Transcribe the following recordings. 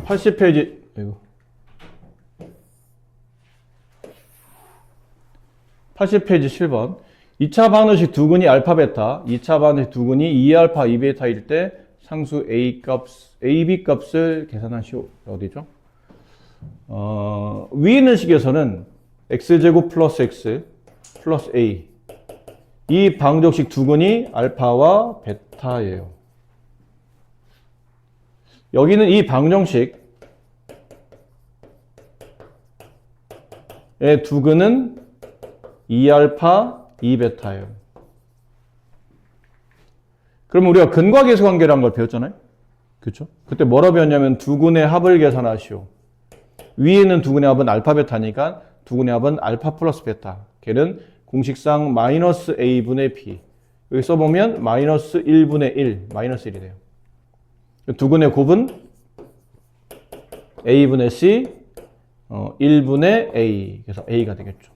80페이지, 아이고. 80페이지 7번. 2차 방정식 두근이 알파 베타, 2차 방정식 두근이 2알파 2베타일 때 상수 A B 값을 계산하시오. 어디죠? 위에 있는 식에서는 x제곱 플러스 x 플러스 a. 이 방정식 두근이 알파와 베타예요. 여기는 이 방정식의 두근은 2알파 2베타예요. 그럼 우리가 근과 계수 관계라는 걸 배웠잖아요. 그렇죠? 그때 뭐라 배웠냐면 두근의 합을 계산하시오. 위에 있는 두근의 합은 알파 베타니까 두근의 합은 알파 플러스 베타. 걔는 공식상 마이너스 a분의 b. 여기 써보면 마이너스 1분의 1, 마이너스 1이 돼요. 두근의 곱은 a분의 c, 1분의 a. 그래서 a가 되겠죠.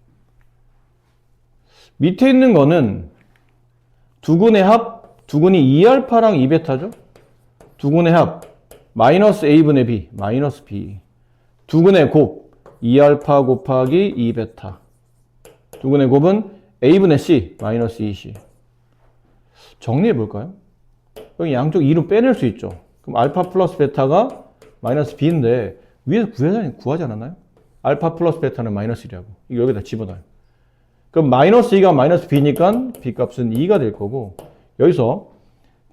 밑에 있는 거는 두근의 합, 두근이 2알파랑 2베타죠? 두근의 합, 마이너스 a분의 b, 마이너스 b. 두근의 곱, 2알파 곱하기 2베타. 두근의 곱은 a분의 c, 마이너스 2c. 정리해 볼까요? 여기 양쪽 2로 빼낼 수 있죠. 그럼 알파 플러스 베타가 마이너스 b인데 위에서 구하지 않았나요? 알파 플러스 베타는 마이너스 1이라고. 이거 여기다 집어넣어요. 그럼 마이너스 2가 마이너스 b니까 b 값은 2가 될 거고, 여기서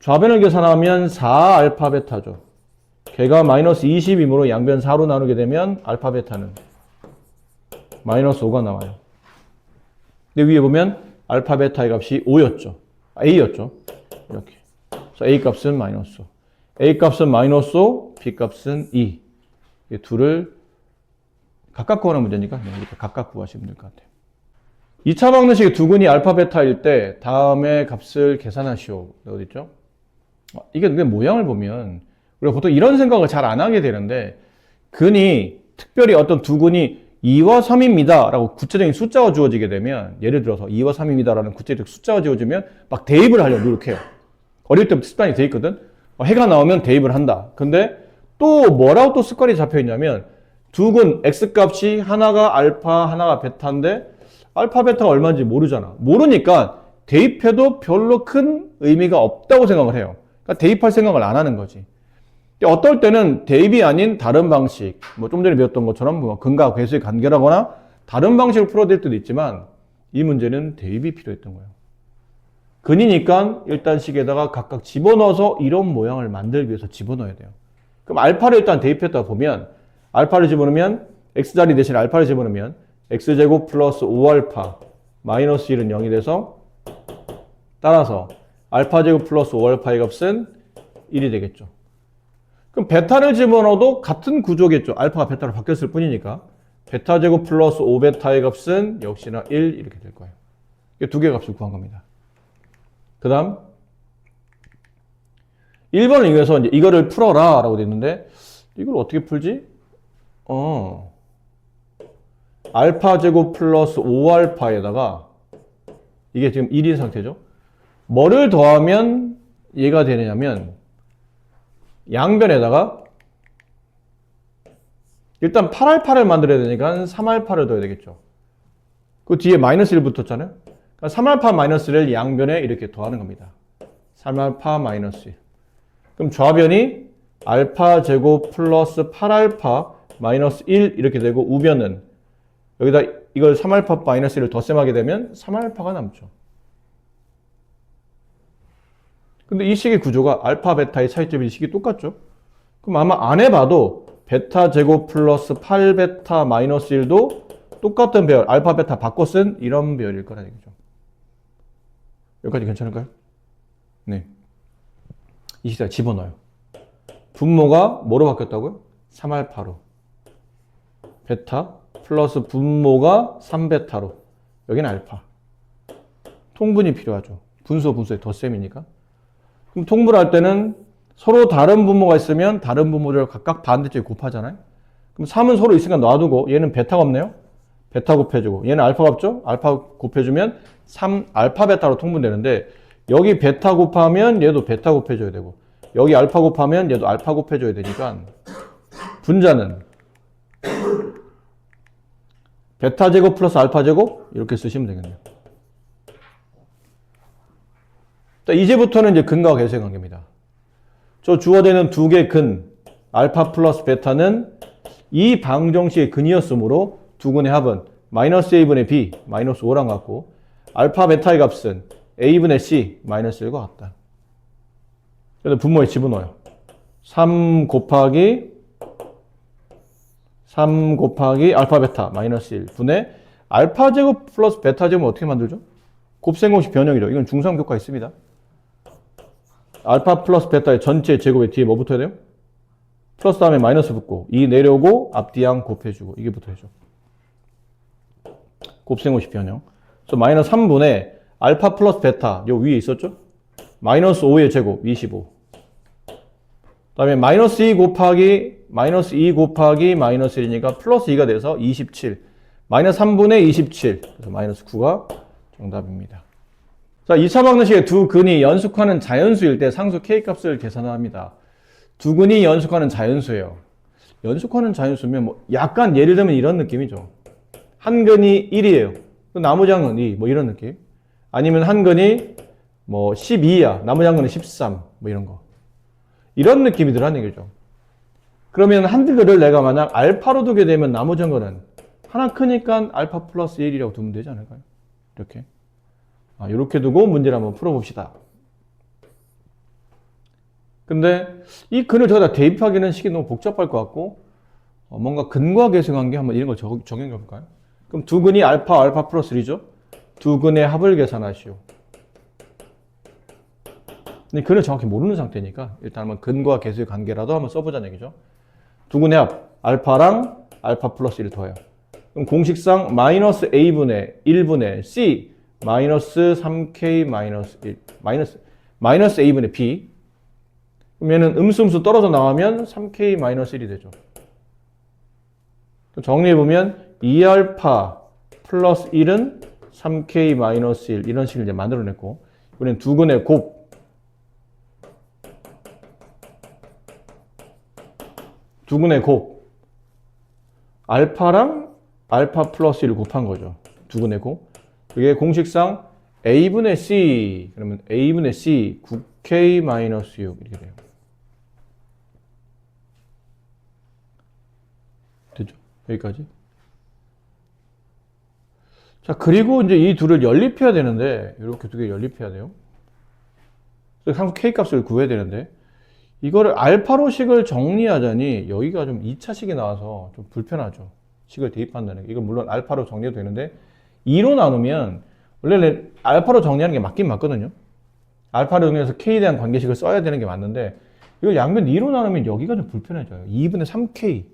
좌변을 계산하면 4알파 베타죠. 걔가 마이너스 20이므로 양변 4로 나누게 되면 알파 베타는 마이너스 5가 나와요. 근데 위에 보면 알파 베타의 값이 5였죠. a였죠. 이렇게. 그래서 a 값은 마이너스 5. a 값은 마이너스 5, b 값은 2. 이 둘을 각각 구하는 문제니까 이렇게 각각 구하시면 될 것 같아요. 2차 방정식의 두근이 알파 베타일 때 다음의 값을 계산하시오. 어디 있죠? 이게 근데 모양을 보면 우리가 보통 이런 생각을 잘 안 하게 되는데, 근이 특별히 어떤 두근이 2와 3입니다 라고 구체적인 숫자가 주어지게 되면, 예를 들어서 2와 3입니다 라는 구체적 숫자가 주어지면 막 대입을 하려고 노력해요. 어릴 때부터 습관이 돼 있거든. 해가 나오면 대입을 한다. 근데 또 뭐라고 또 습관이 잡혀 있냐면, 두근 x값이 하나가 알파 하나가 베타인데 알파 베타가 얼마인지 모르잖아. 모르니까 대입해도 별로 큰 의미가 없다고 생각을 해요. 그러니까 대입할 생각을 안 하는 거지. 어떨 때는 대입이 아닌 다른 방식, 뭐 좀 전에 배웠던 것처럼 뭐 근과 괴수의 관계라거나 다른 방식으로 풀어낼 때도 있지만, 이 문제는 대입이 필요했던 거예요. 근이니까 일단 식에다가 각각 집어넣어서 이런 모양을 만들기 위해서 집어넣어야 돼요. 그럼 알파를 일단 대입했다 보면, 알파를 집어넣으면 x자리 대신 알파를 집어넣으면 x제곱 플러스 5알파 마이너스 1은 0이 돼서, 따라서 알파제곱 플러스 5알파의 값은 1이 되겠죠. 그럼 베타를 집어넣어도 같은 구조겠죠. 알파가 베타로 바뀌었을 뿐이니까. 베타제곱 플러스 5베타의 값은 역시나 1 이렇게 될 거예요. 이게 두 개의 값을 구한 겁니다. 그 다음 1번을 이용해서 이제 이거를 풀어라 라고 되어 있는데, 이걸 어떻게 풀지? 알파제곱 플러스 5알파에다가 이게 지금 1인 상태죠. 뭐를 더하면 얘가 되느냐면, 양변에다가 일단 8알파를 만들어야 되니까 3알파를 넣어야 되겠죠. 그 뒤에 마이너스 1 붙었잖아요. 그러니까 3알파 마이너스 1을 양변에 이렇게 더하는 겁니다. 3알파 마이너스 1. 그럼 좌변이 알파 제곱 플러스 8알파 마이너스 1 이렇게 되고, 우변은 여기다 이걸 3알파 마이너스 1을 덧셈하게 되면 3알파가 남죠. 근데 이 식의 구조가 알파 베타의 차이점이 이 식이 똑같죠? 그럼 아마 안 해봐도 베타 제곱 플러스 8베타 마이너스 1도 똑같은 배열, 알파 베타 바꿔 쓴 이런 배열일 거라 얘기죠. 여기까지 괜찮을까요? 네. 이 식에다 집어넣어요. 분모가 뭐로 바뀌었다고요? 3알파로. 베타 플러스 분모가 3베타로. 여기는 알파. 통분이 필요하죠. 분수와 분수의 덧셈이니까. 그럼 통분을 할 때는 서로 다른 분모가 있으면 다른 분모를 각각 반대쪽에 곱하잖아요. 그럼 3은 서로 있으니까 놔두고, 얘는 베타가 없네요. 베타 곱해주고, 얘는 알파가 없죠. 알파 곱해주면 3 알파 베타로 통분되는데, 여기 베타 곱하면 얘도 베타 곱해줘야 되고, 여기 알파 곱하면 얘도 알파 곱해줘야 되니까 분자는 베타 제곱 플러스 알파 제곱 이렇게 쓰시면 되겠네요. 자, 이제부터는 이제 근과 계수의 관계입니다. 저 주어되는 두 개 근 알파 플러스 베타는 이 방정식의 근이었으므로 두 근의 합은 마이너스 a분의 b 마이너스 5랑 같고 알파 베타의 값은 a분의 c 마이너스 1과 같다. 그래서 분모에 집어넣어요. 3 곱하기 알파 베타 마이너스 1 분의 알파 제곱 플러스 베타 제곱은 어떻게 만들죠? 곱셈공식 변형이죠. 이건 중3 교과 있습니다. 알파 플러스 베타의 전체 제곱에 뒤에 뭐 붙어야 돼요? 플러스 다음에 마이너스 붙고 이 내려오고 앞뒤양 곱해주고 이게 붙어야죠. 곱셈공식 변형. 그래서 마이너스 3분의 알파 플러스 베타 요 위에 있었죠? 마이너스 5의 제곱 25. 다음에 마이너스 2 곱하기 마이너스 1이니까 플러스 2가 돼서 27. 마이너스 3분의 27. 그래서 마이너스 9가 정답입니다. 자, 2차 방정식의 두 근이 연속하는 자연수일 때 상수 K값을 계산합니다. 두 근이 연속하는 자연수예요. 연속하는 자연수면 뭐 약간 예를 들면 이런 느낌이죠. 한 근이 1이에요. 나머지 한 근이 뭐 이런 느낌. 아니면 한 근이 뭐 12야. 나머지 한 근은 13. 뭐 이런 거. 이런 느낌이 들어는 얘기죠. 그러면 한 근을 내가 만약 알파로 두게 되면 나머지 한 거는 하나 크니까 알파 플러스 1이라고 두면 되지 않을까요? 이렇게. 이렇게 두고 문제를 한번 풀어봅시다. 근데 이 근을 저기다 대입하기는 식이 너무 복잡할 것 같고 뭔가 근과 계수 관계 한번 이런 걸 적용해 볼까요? 그럼 두 근이 알파 플러스 1이죠? 두 근의 합을 계산하시오. 근데 근을 정확히 모르는 상태니까 일단 한번 근과 계수의 관계라도 한번 써보자는 얘기죠. 두 근의 합 알파랑 알파 플러스 1을 더해요. 그럼 공식상 마이너스 a분의 1분의 c 마이너스 3k 마이너스 1 마이너스 a분의 b 그럼 얘는 음수 떨어져 나가면 3k 마이너스 1이 되죠. 정리해보면 2알파 플러스 1은 3k 마이너스 1 이런 식을 이제 만들어냈고 이번엔 두 근의 곱 알파랑 알파 플러스 1을 곱한 거죠. 두 근의 곱 그게 공식상 a분의 c 그러면 a분의 c 9k 마이너스 6 이렇게 돼요. 됐죠? 여기까지. 자, 그리고 이제 이 둘을 연립해야 되는데 이렇게 두 개 연립해야 돼요. 그래서 항상 k 값을 구해야 되는데 이거를 알파로 식을 정리하자니 여기가 좀 2차식이 나와서 좀 불편하죠. 식을 대입한다는 게. 이건 물론 알파로 정리해도 되는데 2로 나누면 원래는 알파로 정리하는 게 맞긴 맞거든요. 알파로 정리해서 k에 대한 관계식을 써야 되는 게 맞는데 이걸 양변 2로 나누면 여기가 좀 불편해져요. 2분의 3k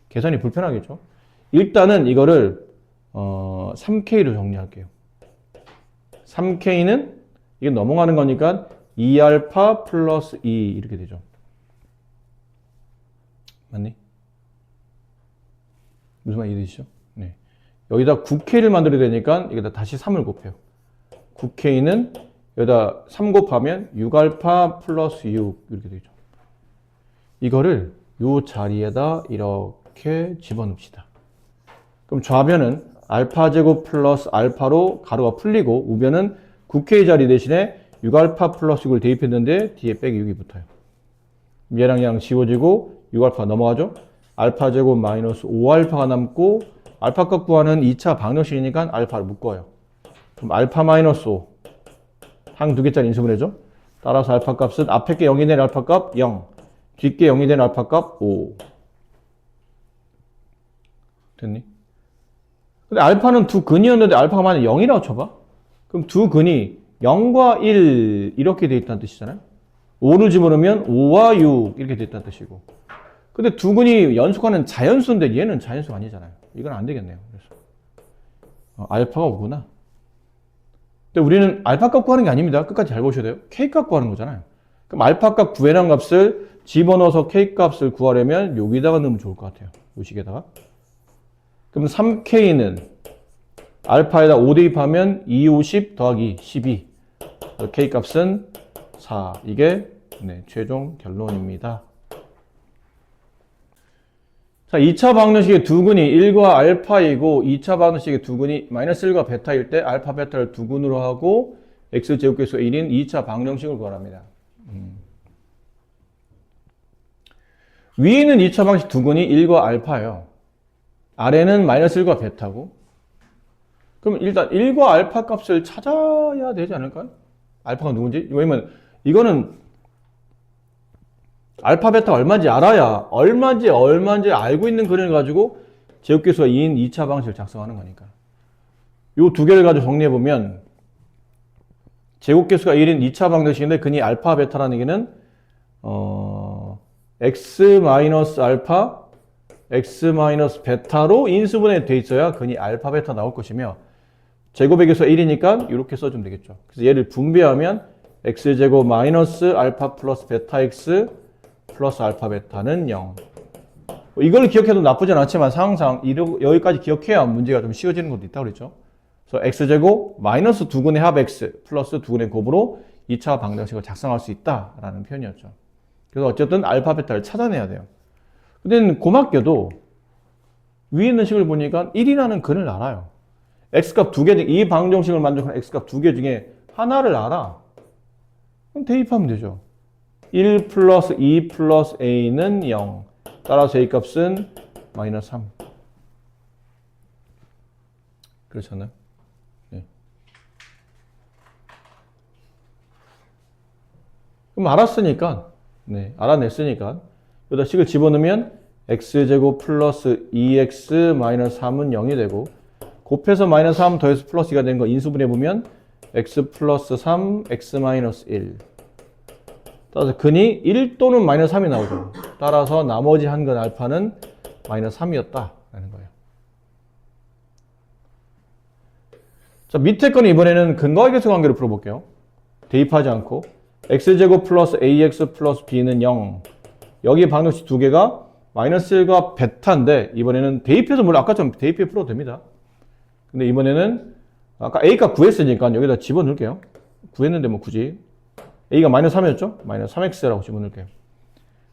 계산이 불편하겠죠. 일단은 이거를 3k로 정리할게요. 3k는 이게 넘어가는 거니까 2알파 플러스 2 이렇게 되죠. 맞니? 무슨 말이 되시죠? 네. 여기다 9K를 만들어야 되니까 여기다 다시 3을 곱해요. 9K는 여기다 3 곱하면 6알파 플러스 6 이렇게 되죠. 이거를 이 자리에다 이렇게 집어넣읍시다. 그럼 좌변은 알파 제곱 플러스 알파로 가로가 풀리고 우변은 9K 자리 대신에 6알파 플러스 6을 대입했는데 뒤에 빼기 6이 붙어요. 얘랑 얘랑 지워지고 6알파 넘어가죠. 알파 제곱 마이너스 5알파가 남고 알파 값 구하는 2차 방정식이니까 알파를 묶어요. 그럼 알파 마이너스 5 항 두 개짜리 인수분해죠. 따라서 알파 값은 앞에 게 0이 된 알파 값 0 뒷게 0이 된 알파 값 5 됐니? 근데 알파는 두 근이었는데 알파가 만약 0이라고 쳐봐. 그럼 두 근이 0과 1 이렇게 돼 있다는 뜻이잖아요. 5를 집어넣으면 5와 6 이렇게 돼 있다는 뜻이고. 근데 두 근이 연속하는 자연수인데 얘는 자연수가 아니잖아요. 이건 안 되겠네요. 그래서 알파가 5구나. 근데 우리는 알파 값 구하는 게 아닙니다. 끝까지 잘 보셔야 돼요. K 값 구하는 거잖아요. 그럼 알파 값 구해낸 값을 집어넣어서 K 값을 구하려면 여기다가 넣으면 좋을 것 같아요. 요 식에다가. 그럼 3K는 알파에다 5 대입하면 2, 50 더하기 12. K 값은 4. 이게 최종 결론입니다. 자, 2차 방정식의 두근이 1과 알파이고 2차 방정식의 두근이 마이너스 1과 베타일 때 알파, 베타를 두근으로 하고 x제곱계수가 1인 2차 방정식을 구하랍니다. 위에 있는 2차 방정식 두근이 1과 알파예요. 아래는 마이너스 1과 베타고. 그럼 일단 1과 알파 값을 찾아야 되지 않을까요? 알파가 누군지? 왜냐면 이거는 알파, 베타가 얼마인지 알아야 얼마인지 알고 있는 그림을 가지고 제곱계수가 2인 2차 방식을 작성하는 거니까. 요 두 개를 가지고 정리해보면 제곱계수가 1인 2차 방정식인데 근이 알파, 베타라는 얘기는 x-알파, x-베타로 인수분해 돼 있어야 근이 알파, 베타 나올 것이며 제곱의 개수가 1이니까 이렇게 써주면 되겠죠. 그래서 얘를 분배하면 x제곱 마이너스 알파 플러스 베타 x 플러스 알파 베타는 0. 이걸 기억해도 나쁘진 않지만 항상 여기까지 기억해야 문제가 좀 쉬워지는 것도 있다고 그랬죠. 그래서 x제곱 마이너스 두근의 합 x 플러스 두근의 곱으로 2차 방정식을 작성할 수 있다라는 표현이었죠. 그래서 어쨌든 알파 베타를 찾아내야 돼요. 근데 고맙게도 위에 있는 식을 보니까 1이라는 근을 알아요. x값 두 개 중에 이 방정식을 만족하는 x값 두 개 중에 하나를 알아. 그럼 대입하면 되죠. 1 플러스 2 플러스 a는 0. 따라서 a값은 마이너스 3. 그렇잖아요. 네. 그럼 알았으니까, 네, 알아냈으니까 여기다 식을 집어넣으면 x제곱 플러스 2x 마이너스 3은 0이 되고 곱해서 마이너스 3 더해서 플러스 2가 되는 거 인수분해보면 x 플러스 3, x 마이너스 1. 따라서 근이 1 또는 마이너스 3이 나오죠. 따라서 나머지 한 근 알파는 마이너스 3이었다라는 거예요. 자, 밑에 거는 이번에는 근과의 계수 관계로 풀어볼게요. 대입하지 않고 x제곱 플러스 ax 플러스 b는 0. 여기 방정식 두 개가 마이너스 1과 베타인데 이번에는 대입해서 물론 아까처럼 대입해 풀어도 됩니다. 근데 이번에는 아까 a값 구했으니까 여기다 집어넣을게요. 구했는데 뭐 굳이 a가 마이너스 3이었죠? 마이너스 3x라고 집어넣을게요.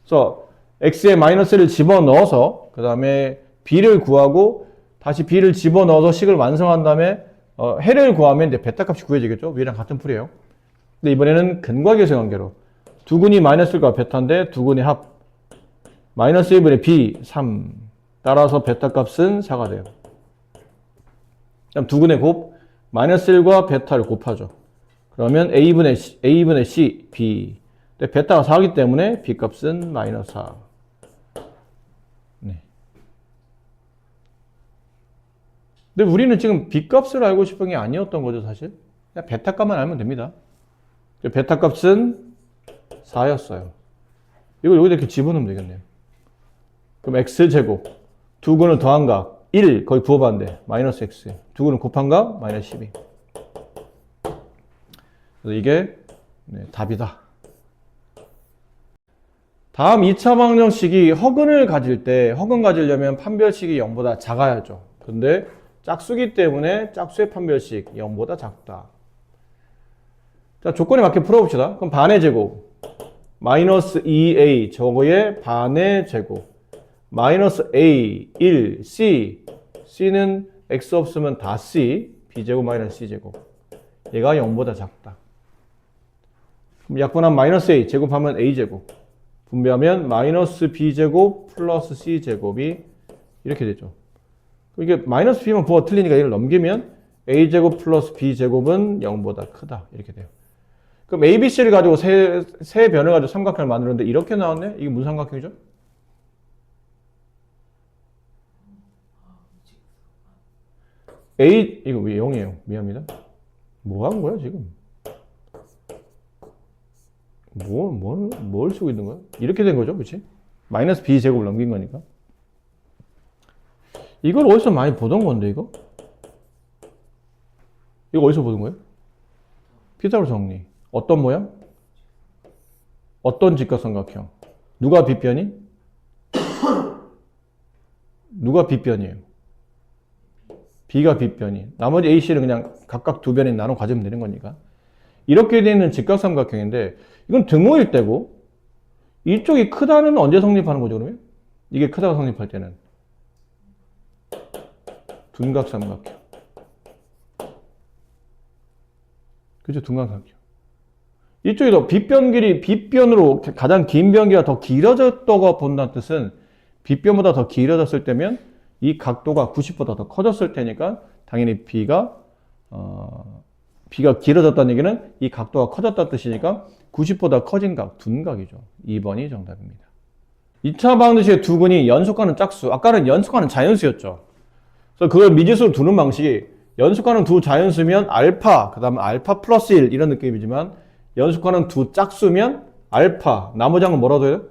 그래서 x에 마이너스를 집어넣어서 그 다음에 b를 구하고 다시 b를 집어넣어서 식을 완성한 다음에 해를 구하면 이제 베타 값이 구해지겠죠? 위랑 같은 풀이에요. 근데 이번에는 근과 계수 관계로 두 근이 마이너스 1과 베타인데 두 근의 합 마이너스 1분의 b 3 따라서 베타 값은 4가 돼요. 그럼 두 근의 곱 마이너스 1과 베타를 곱하죠. 그러면 a분의 c, b. 근데 베타가 4이기 때문에 b 값은 마이너스 4. 네. 근데 우리는 지금 b 값을 알고 싶은 게 아니었던 거죠, 사실. 그냥 베타 값만 알면 됩니다. 베타 값은 4였어요. 이걸 여기다 이렇게 집어넣으면 되겠네요. 그럼 x제곱. 두 근을 더한 각 1, 거의 부호반대. 마이너스 x. 두 근을 곱한 각 마이너스 12. 그래서 이게 답이다. 다음 2차 방정식이 허근을 가질 때 허근 가지려면 판별식이 0보다 작아야죠. 근데 짝수기 때문에 짝수의 판별식 0보다 작다. 자, 조건에 맞게 풀어봅시다. 그럼 반의 제곱 마이너스 2a 저거의 반의 제곱 마이너스 a 1 c c는 x 없으면 다 c b제곱 마이너스 c제곱 얘가 0보다 작다. 그럼 약분한 마이너스 a 제곱하면 a제곱 분배하면 마이너스 b제곱 플러스 c제곱이 이렇게 되죠. 이게 마이너스 b만 부호가 틀리니까 얘를 넘기면 a제곱 플러스 b제곱은 0보다 크다 이렇게 돼요. 그럼 ABC를 가지고 세 변을 가지고 삼각형을 만들었는데 이렇게 나왔네? 이게 무슨 삼각형이죠? 이거 왜 0이에요? 미안합니다. 뭐 하는 거야, 지금? 뭘 쓰고 있는 거야? 이렇게 된 거죠, 그치? 마이너스 b제곱을 넘긴 거니까. 이걸 어디서 많이 보던 건데, 이거? 이거 어디서 보던 거예요? 피타고라스 정리. 어떤 모양? 어떤 직각삼각형? 누가 빗변이? 누가 빗변이에요? B가 빗변이. 나머지 AC를 그냥 각각 두 변에 나눠 가지면 되는 거니까. 이렇게 되는 직각삼각형인데 이건 등호일 때고 이쪽이 크다는 언제 성립하는 거죠, 그러면? 이게 크다가 성립할 때는 둔각 삼각형. 그죠? 둔각 삼각형. 이쪽이 더 빗변 길이, 빗변으로 가장 긴 변기가 더 길어졌다고 본다는 뜻은 빗변보다 더 길어졌을 때면 이 각도가 90보다 더 커졌을 테니까 당연히 B가 길어졌다는 얘기는 이 각도가 커졌다는 뜻이니까 90보다 커진 각, 둔각이죠. 2번이 정답입니다. 2차 방정식의 두근이 연속하는 짝수. 아까는 연속하는 자연수였죠. 그래서 그걸 미지수로 두는 방식이 연속하는 두 자연수면 알파, 그 다음에 알파 플러스 1 이런 느낌이지만 연속하는 두 짝수면 알파, 나머지 한 건 뭐라도 해요?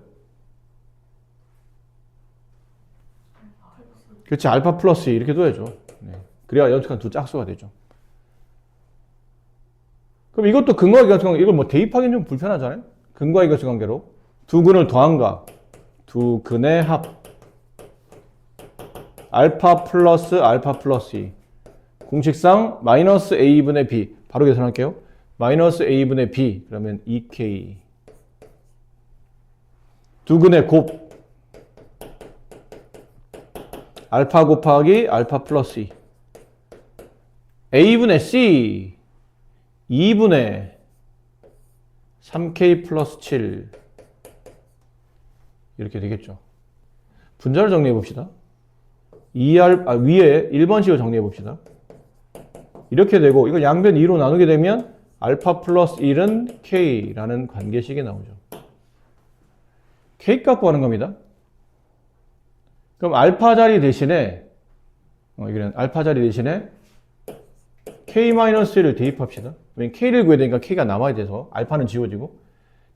그렇지, 알파 플러스 2 이렇게 둬야죠. 네. 그래야 연속한 두 짝수가 되죠. 그럼 이것도 근거와 이것과 이걸 뭐 대입하기는 좀 불편하잖아요. 근거와 이것과 관계로 두 근을 더한 각, 두 근의 합, 알파 플러스 2 공식상 마이너스 a분의 b 바로 계산할게요. 마이너스 a분의 b 그러면 2k 두 근의 곱 알파 곱하기 알파 플러스 2 a분의 c 2분의 3k 플러스 7 이렇게 되겠죠. 분자를 정리해 봅시다. 위에 1번식을 정리해 봅시다. 이렇게 되고 이걸 양변 2로 나누게 되면 알파 플러스 1은 k라는 관계식이 나오죠. k 갖고 하는 겁니다. 그럼 알파 자리 대신에 이거는 알파 자리 대신에 k-1을 대입합시다. 왜냐면 k를 구해야 되니까 k가 남아야 돼서 알파는 지워지고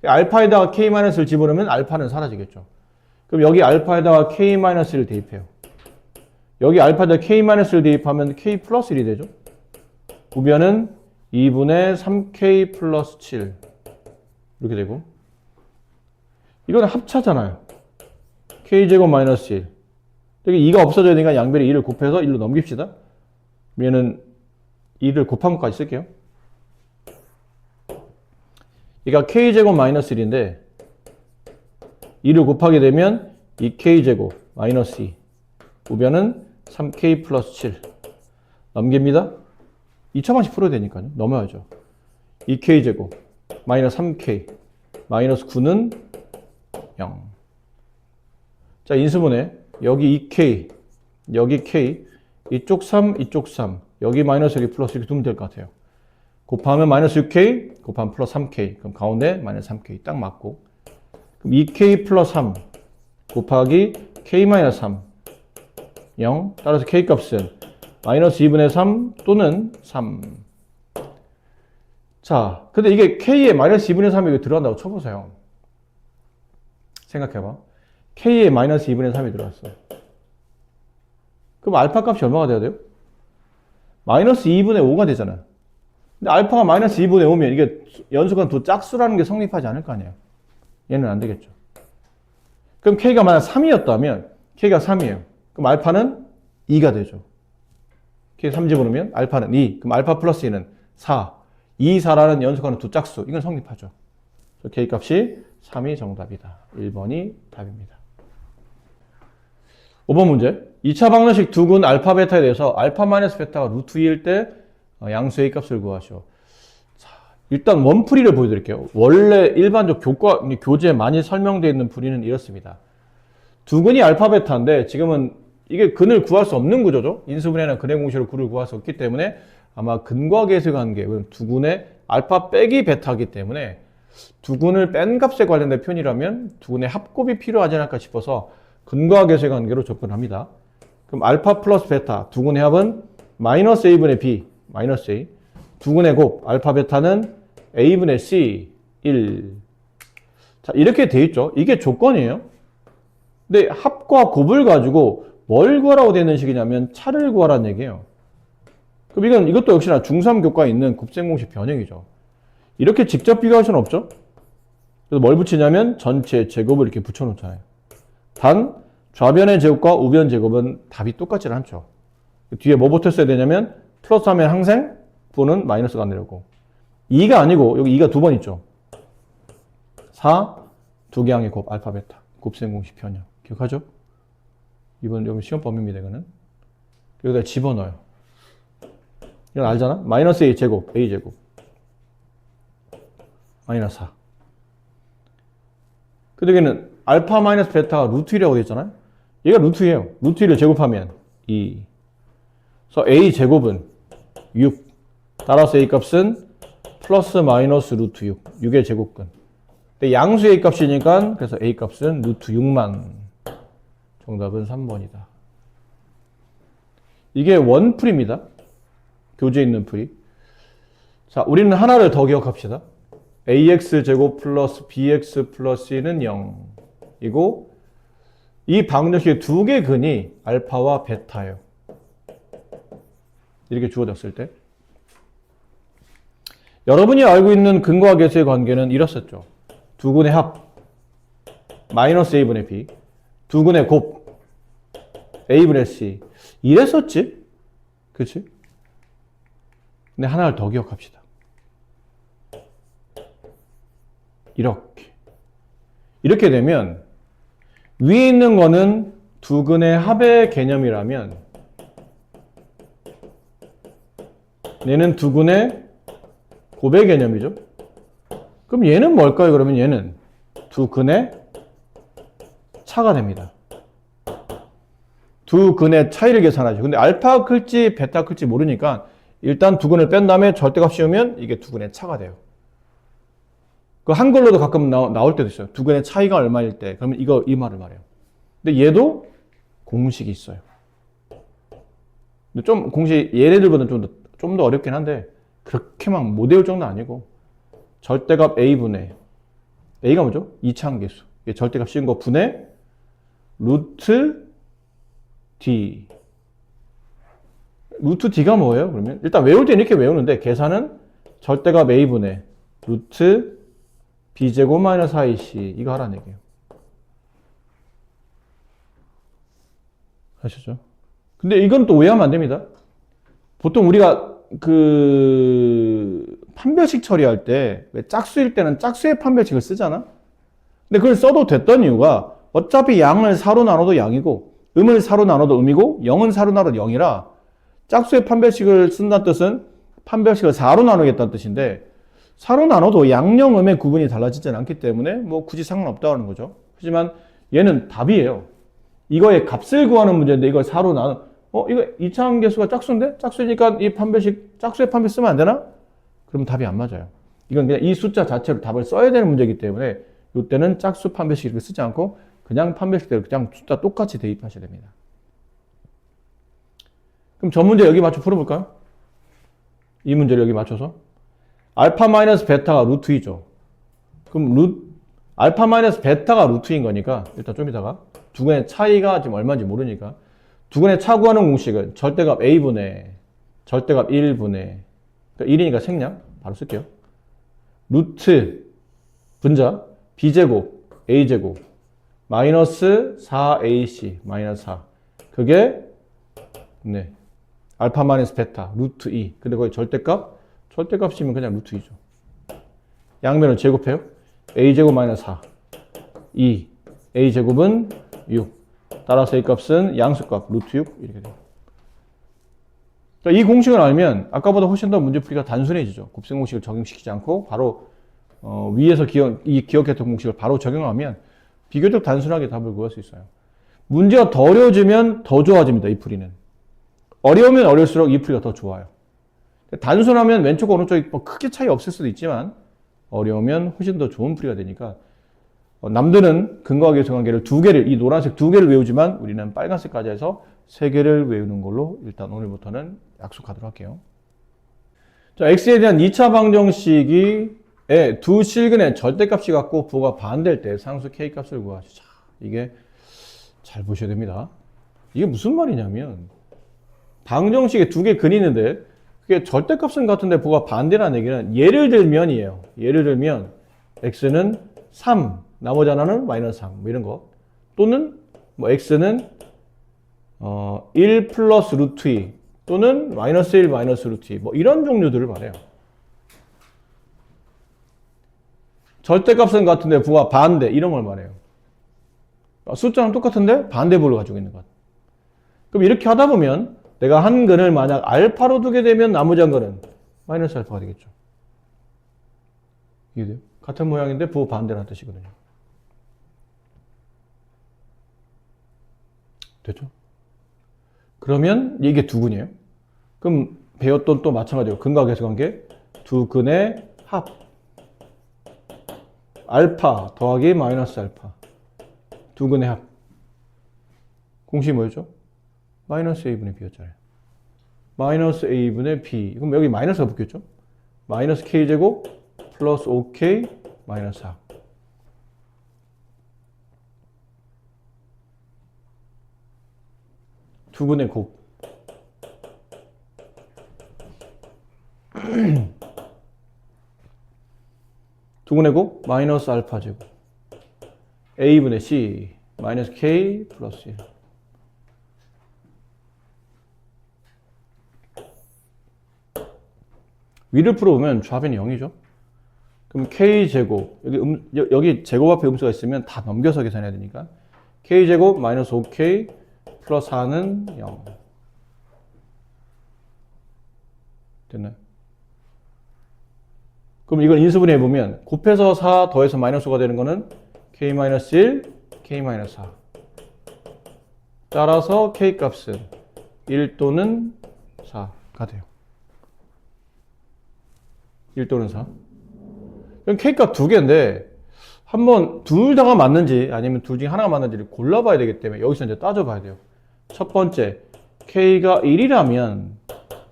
알파에다가 k-를 집어넣으면 알파는 사라지겠죠. 그럼 여기 알파에다가 k-를 대입해요. 여기 알파에다가 k-를 대입하면 k 플러스 1이 되죠. 우변은 2분의 3k 플러스 7 이렇게 되고 이건 합차잖아요. k제곱 마이너스 1 여기 2가 없어져야 되니까 양변에 2를 곱해서 1로 넘깁시다. 얘는 2를 곱한 것까지 쓸게요. 그러니까 k제곱 마이너스 1인데 2를 곱하게 되면 2k제곱 마이너스 2 우변은 3k 플러스 7 넘깁니다. 2차 방식 풀어야 되니까요. 넘어야죠. 2k제곱 마이너스 3k 마이너스 9는 0. 자, 인수분해 여기 2k 여기 k 이쪽 3 이쪽 3 여기 마이너스 여기 플러스 이렇게 두면 될 것 같아요. 곱하면 마이너스 6k 곱하면 플러스 3k 그럼 가운데 마이너스 3k 딱 맞고 그럼 2k 플러스 3 곱하기 k 마이너스 3 0 따라서 k 값은 마이너스 2분의 3 또는 3. 자, 근데 이게 k에 마이너스 2분의 3이 이거 들어간다고 쳐보세요. 생각해봐. k에 마이너스 2분의 3이 들어왔어요. 그럼 알파 값이 얼마가 돼야 돼요? 마이너스 2분의 5가 되잖아요. 근데 알파가 마이너스 2분의 5면 이게 연속한 두 짝수라는 게 성립하지 않을 거 아니에요. 얘는 안 되겠죠. 그럼 k가 만약 3이었다면 k가 3이에요. 그럼 알파는 2가 되죠. k 3 집어넣으면 알파는 2. 그럼 알파 플러스 2는 4. 2, 4라는 연속하는 두 짝수. 이건 성립하죠. k 값이 3이 정답이다. 1번이 답입니다. 5번 문제. 2차 방정식 두근 알파 베타에 대해서 알파 마이너스 베타가 루트 2일 때 양수 A 값을 구하시오. 자, 일단 원풀이를 보여드릴게요. 원래 일반적 교재에 많이 설명되어 있는 풀이는 이렇습니다. 두근이 알파 베타인데 지금은 이게 근을 구할 수 없는 구조죠. 인수분해나 근의 공식으로 근을 구할 수 없기 때문에 아마 근과 계수의 관계, 두근의 알파 빼기 베타이기 때문에 두근을 뺀 값에 관련된 표현이라면 두근의 합곱이 필요하지 않을까 싶어서 근과 계수의 관계로 접근합니다. 그럼 알파 플러스 베타, 두근의 합은 마이너스 a분의 b, 마이너스 a. 두근의 곱, 알파 베타는 a분의 c, 1. 자, 이렇게 돼 있죠. 이게 조건이에요. 근데 합과 곱을 가지고 뭘 구하라고 되어 있는 식이냐면 차를 구하라는 얘기예요. 그럼 이것도 역시나 중3 교과에 있는 곱셈공식 변형이죠. 이렇게 직접 비교할 수는 없죠. 그래서 뭘 붙이냐면 전체 제곱을 이렇게 붙여놓잖아요. 단 좌변의 제곱과 우변 제곱은 답이 똑같지는 않죠. 뒤에 뭐 붙었어야 되냐면 플러스 하면 항생, 부는 마이너스가 내려오고 2가 아니고 여기 2가 두 번 있죠. 4, 두 개항의 곱, 알파, 베타. 곱셈공식 변형. 기억하죠? 이번 여기 시험법입니다. 이거는. 여기다 집어넣어요. 이건 알잖아? 마이너스 a 제곱, a 제곱. 마이너스 4. 근데 여기는 알파 마이너스 베타가 루트 1이라고 되어 있잖아요? 얘가 루트 2예요. 루트 1을 제곱하면 2. 그래서 a 제곱은 6. 따라서 a 값은 플러스 마이너스 루트 6. 6의 제곱근. 근데 양수 a 값이니까 그래서 a 값은 루트 6만. 정답은 3번이다. 이게 원풀입니다. 교재에 있는 풀이. 자, 우리는 하나를 더 기억합시다. ax 제곱 플러스 bx 플러스 c는 0이고 이 방정식의 두 개 근이 알파와 베타예요. 이렇게 주어졌을 때 여러분이 알고 있는 근과 계수의 관계는 이렇었죠. 두 근의 합 마이너스 a분의 b, 두 근의 곱 a분의 c 이랬었지? 그치? 근데 하나를 더 기억합시다. 이렇게 되면 위에 있는 거는 두 근의 합의 개념이라면 얘는 두 근의 곱의 개념이죠. 그럼 얘는 뭘까요? 그러면 얘는 두 근의 차가 됩니다. 두 근의 차이를 계산하죠. 근데 알파가 클지 베타가 클지 모르니까 일단 두 근을 뺀 다음에 절대값 씌우면 이게 두 근의 차가 돼요. 그 한글로도 가끔 나올 때도 있어요. 두 근의 차이가 얼마일 때. 그러면 이 말을 말해요. 근데 얘도 공식이 있어요. 근데 좀 공식 얘네들보다 좀 더 어렵긴 한데 그렇게 막 못 외울 정도는 아니고 절대값 a분의 a가 뭐죠? 이차함계수. 절대값 씌운 거 분의 루트 d. 루트 d가 뭐예요? 그러면 일단 외울 때 이렇게 외우는데 계산은 절대값 a분의 루트 b제곱 마이너스 4ac 이거 하라는 얘기예요. 아시죠? 근데 이건 또 오해하면 안 됩니다. 보통 우리가 판별식 처리할 때 왜 짝수일 때는 짝수의 판별식을 쓰잖아? 근데 그걸 써도 됐던 이유가 어차피 양을 4로 나눠도 양이고 음을 4로 나눠도 음이고 0은 4로 나눠도 0이라 짝수의 판별식을 쓴다는 뜻은 판별식을 4로 나누겠다는 뜻인데 4로 나눠도 양령 음의 구분이 달라지진 않기 때문에 뭐 굳이 상관없다는 거죠. 하지만 얘는 답이에요. 이거의 값을 구하는 문제인데 이걸 4로 나눠 이거 이차함계수가 짝수인데? 짝수니까 이 판별식 짝수의 판별 쓰면 안 되나? 그럼 답이 안 맞아요. 이건 그냥 이 숫자 자체로 답을 써야 되는 문제이기 때문에 이때는 짝수 판별식 이렇게 쓰지 않고 그냥 판별식대로 그냥 숫자 똑같이 대입하셔야 됩니다. 그럼 저 문제 여기 맞춰 풀어볼까요? 이 문제를 여기 맞춰서 알파 마이너스 베타가 루트 2죠. 그럼 알파 마이너스 베타가 루트 2인 거니까 일단 좀 이따가 두 근의 차이가 지금 얼마인지 모르니까 두 근의 차 구하는 공식은 절대값 a분의 절대값 1분의 그러니까 1이니까 생략 바로 쓸게요. 루트 분자 b제곱 a제곱 마이너스 4ac 마이너스 4 그게 네 알파 마이너스 베타 루트 2 근데 거기 절대값이면 그냥 루트 2죠. 양면을 제곱해요. a제곱 마이너스 4 2 a제곱은 6 따라서 a 값은 양수값 루트 6 이렇게 돼요. 그러니까 이 공식을 알면 아까보다 훨씬 더 문제풀이가 단순해지죠. 곱셈 공식을 적용시키지 않고 바로 위에서 기억했던 공식을 바로 적용하면 비교적 단순하게 답을 구할 수 있어요. 문제가 더 어려워지면 더 좋아집니다. 이 풀이는. 어려우면 어려울수록 이 풀이가 더 좋아요. 단순하면 왼쪽 오른쪽이 뭐 크게 차이 없을 수도 있지만 어려우면 훨씬 더 좋은 풀이가 되니까 남들은 근거와 계수 관계를 이 노란색 두 개를 외우지만 우리는 빨간색까지 해서 세 개를 외우는 걸로 일단 오늘부터는 약속하도록 할게요. 자, x에 대한 2차 방정식이 두 실근의 절대값이 같고 부호가 반대일 때 상수 k값을 구하시죠. 자, 이게 잘 보셔야 됩니다. 이게 무슨 말이냐면 방정식에 두 개 근이 있는데 그게 절대값은 같은데 부호가 반대라는 얘기는 예를 들면이에요. 예를 들면 x는 3 나머지 하나는 마이너스 3, 뭐 이런 거. 또는, x는, 1 플러스 루트 2, 또는 마이너스 1 마이너스 루트 2, 뭐 이런 종류들을 말해요. 절대값은 같은데 부가 반대, 이런 걸 말해요. 숫자는 똑같은데 반대부를 가지고 있는 것. 그럼 이렇게 하다 보면 내가 한 근을 만약 알파로 두게 되면 나머지 한 근은 마이너스 알파가 되겠죠. 이해돼요? 같은 모양인데 부호 반대라는 뜻이거든요. 됐죠? 그러면 이게 두 근이에요. 그럼 배웠던 또 마찬가지로 근과 계수관계 두 근의 합 알파 더하기 마이너스 알파 두 근의 합 공식이 뭐였죠? 마이너스 a분의 b였잖아요. 마이너스 a분의 b 그럼 여기 마이너스가 붙겠죠? 마이너스 k제곱 플러스 5k 마이너스 4 두 근의 곱 두 근의 곱 마이너스 알파 제곱 a분의 c 마이너스 k 플러스 1 위를 풀어보면 좌변이 0이죠. 그럼 k제곱 여기 제곱 앞에 음수가 있으면 다 넘겨서 계산해야 되니까 k제곱 마이너스 5k 플러스 4는 0 됐나요? 그럼 이걸 인수분해 해보면 곱해서 4 더해서 마이너스가 되는 거는 k-1, k-4 따라서 k 값은 1 또는 4가 돼요. 1 또는 4 그럼 k 값 두 개인데 한번 둘 다가 맞는지 아니면 둘 중에 하나가 맞는지를 골라봐야 되기 때문에 여기서 이제 따져봐야 돼요. 첫 번째 k가 1이라면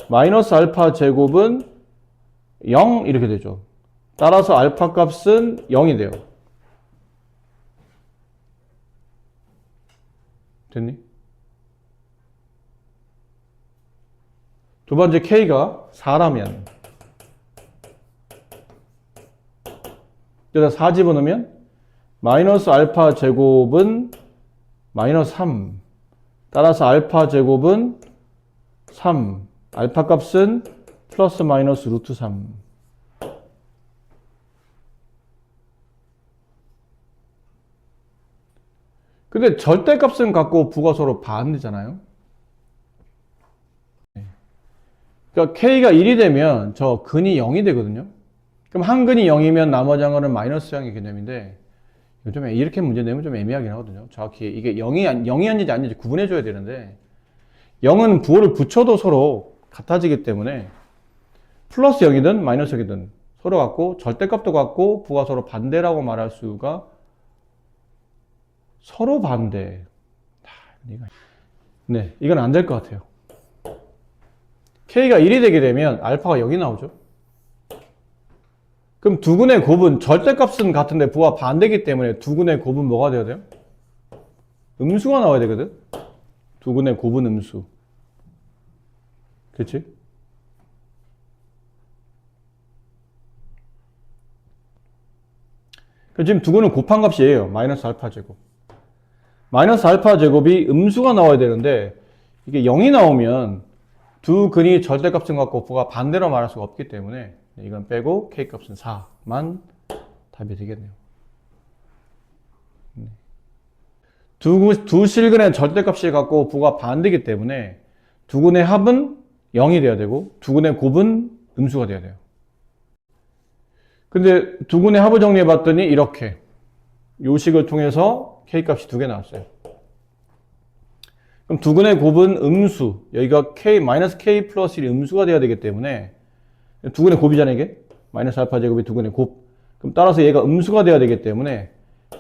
마이너스 알파 제곱은 0 이렇게 되죠. 따라서 알파 값은 0이 돼요. 됐니? 두 번째 k가 4라면 여기다 4 집어넣으면 마이너스 알파 제곱은 마이너스 3 따라서 알파 제곱은 3 알파 값은 플러스 마이너스 루트 3 근데 절대값은 같고 부가 서로 반대잖아요. 그러니까 k가 1이 되면 저 근이 0이 되거든요. 그럼 한 근이 0이면 나머지 한 근은 마이너스 양의 개념인데 요즘에 이렇게 문제 내면 좀 애매하긴 하거든요. 정확히 이게 0이었는지 아닌지 구분해 줘야 되는데 0은 부호를 붙여도 서로 같아지기 때문에 플러스 0이든 마이너스 0이든 서로 같고 절대값도 같고 부가 서로 반대라고 말할 수가 서로 반대. 네, 이건 안 될 것 같아요. k가 1이 되게 되면 알파가 0이 나오죠. 그럼 두 근의 곱은 절대값은 같은데 부가 반대이기 때문에 두 근의 곱은 뭐가 되어야 돼요? 음수가 나와야 되거든. 두 근의 곱은 음수. 그렇지? 지금 두 근은 곱한 값이에요. 마이너스 알파 제곱. 마이너스 알파 제곱이 음수가 나와야 되는데 이게 0이 나오면 두 근이 절대값은 같고 부가 반대로 말할 수가 없기 때문에 이건 빼고 k값은 4만 답이 되겠네요. 두 실근의 절대값이 같고 부가 반대이기 때문에 두 근의 합은 0이 돼야 되고 두 근의 곱은 음수가 돼야 돼요. 근데 두 근의 합을 정리해 봤더니 이렇게 요식을 통해서 k값이 두 개 나왔어요. 그럼 두 근의 곱은 음수, 여기가 k 플러스 1이 음수가 돼야 되기 때문에 두 근의 곱이잖아요, 이게. 마이너스 알파 제곱이 두 근의 곱. 그럼 따라서 얘가 음수가 돼야 되기 때문에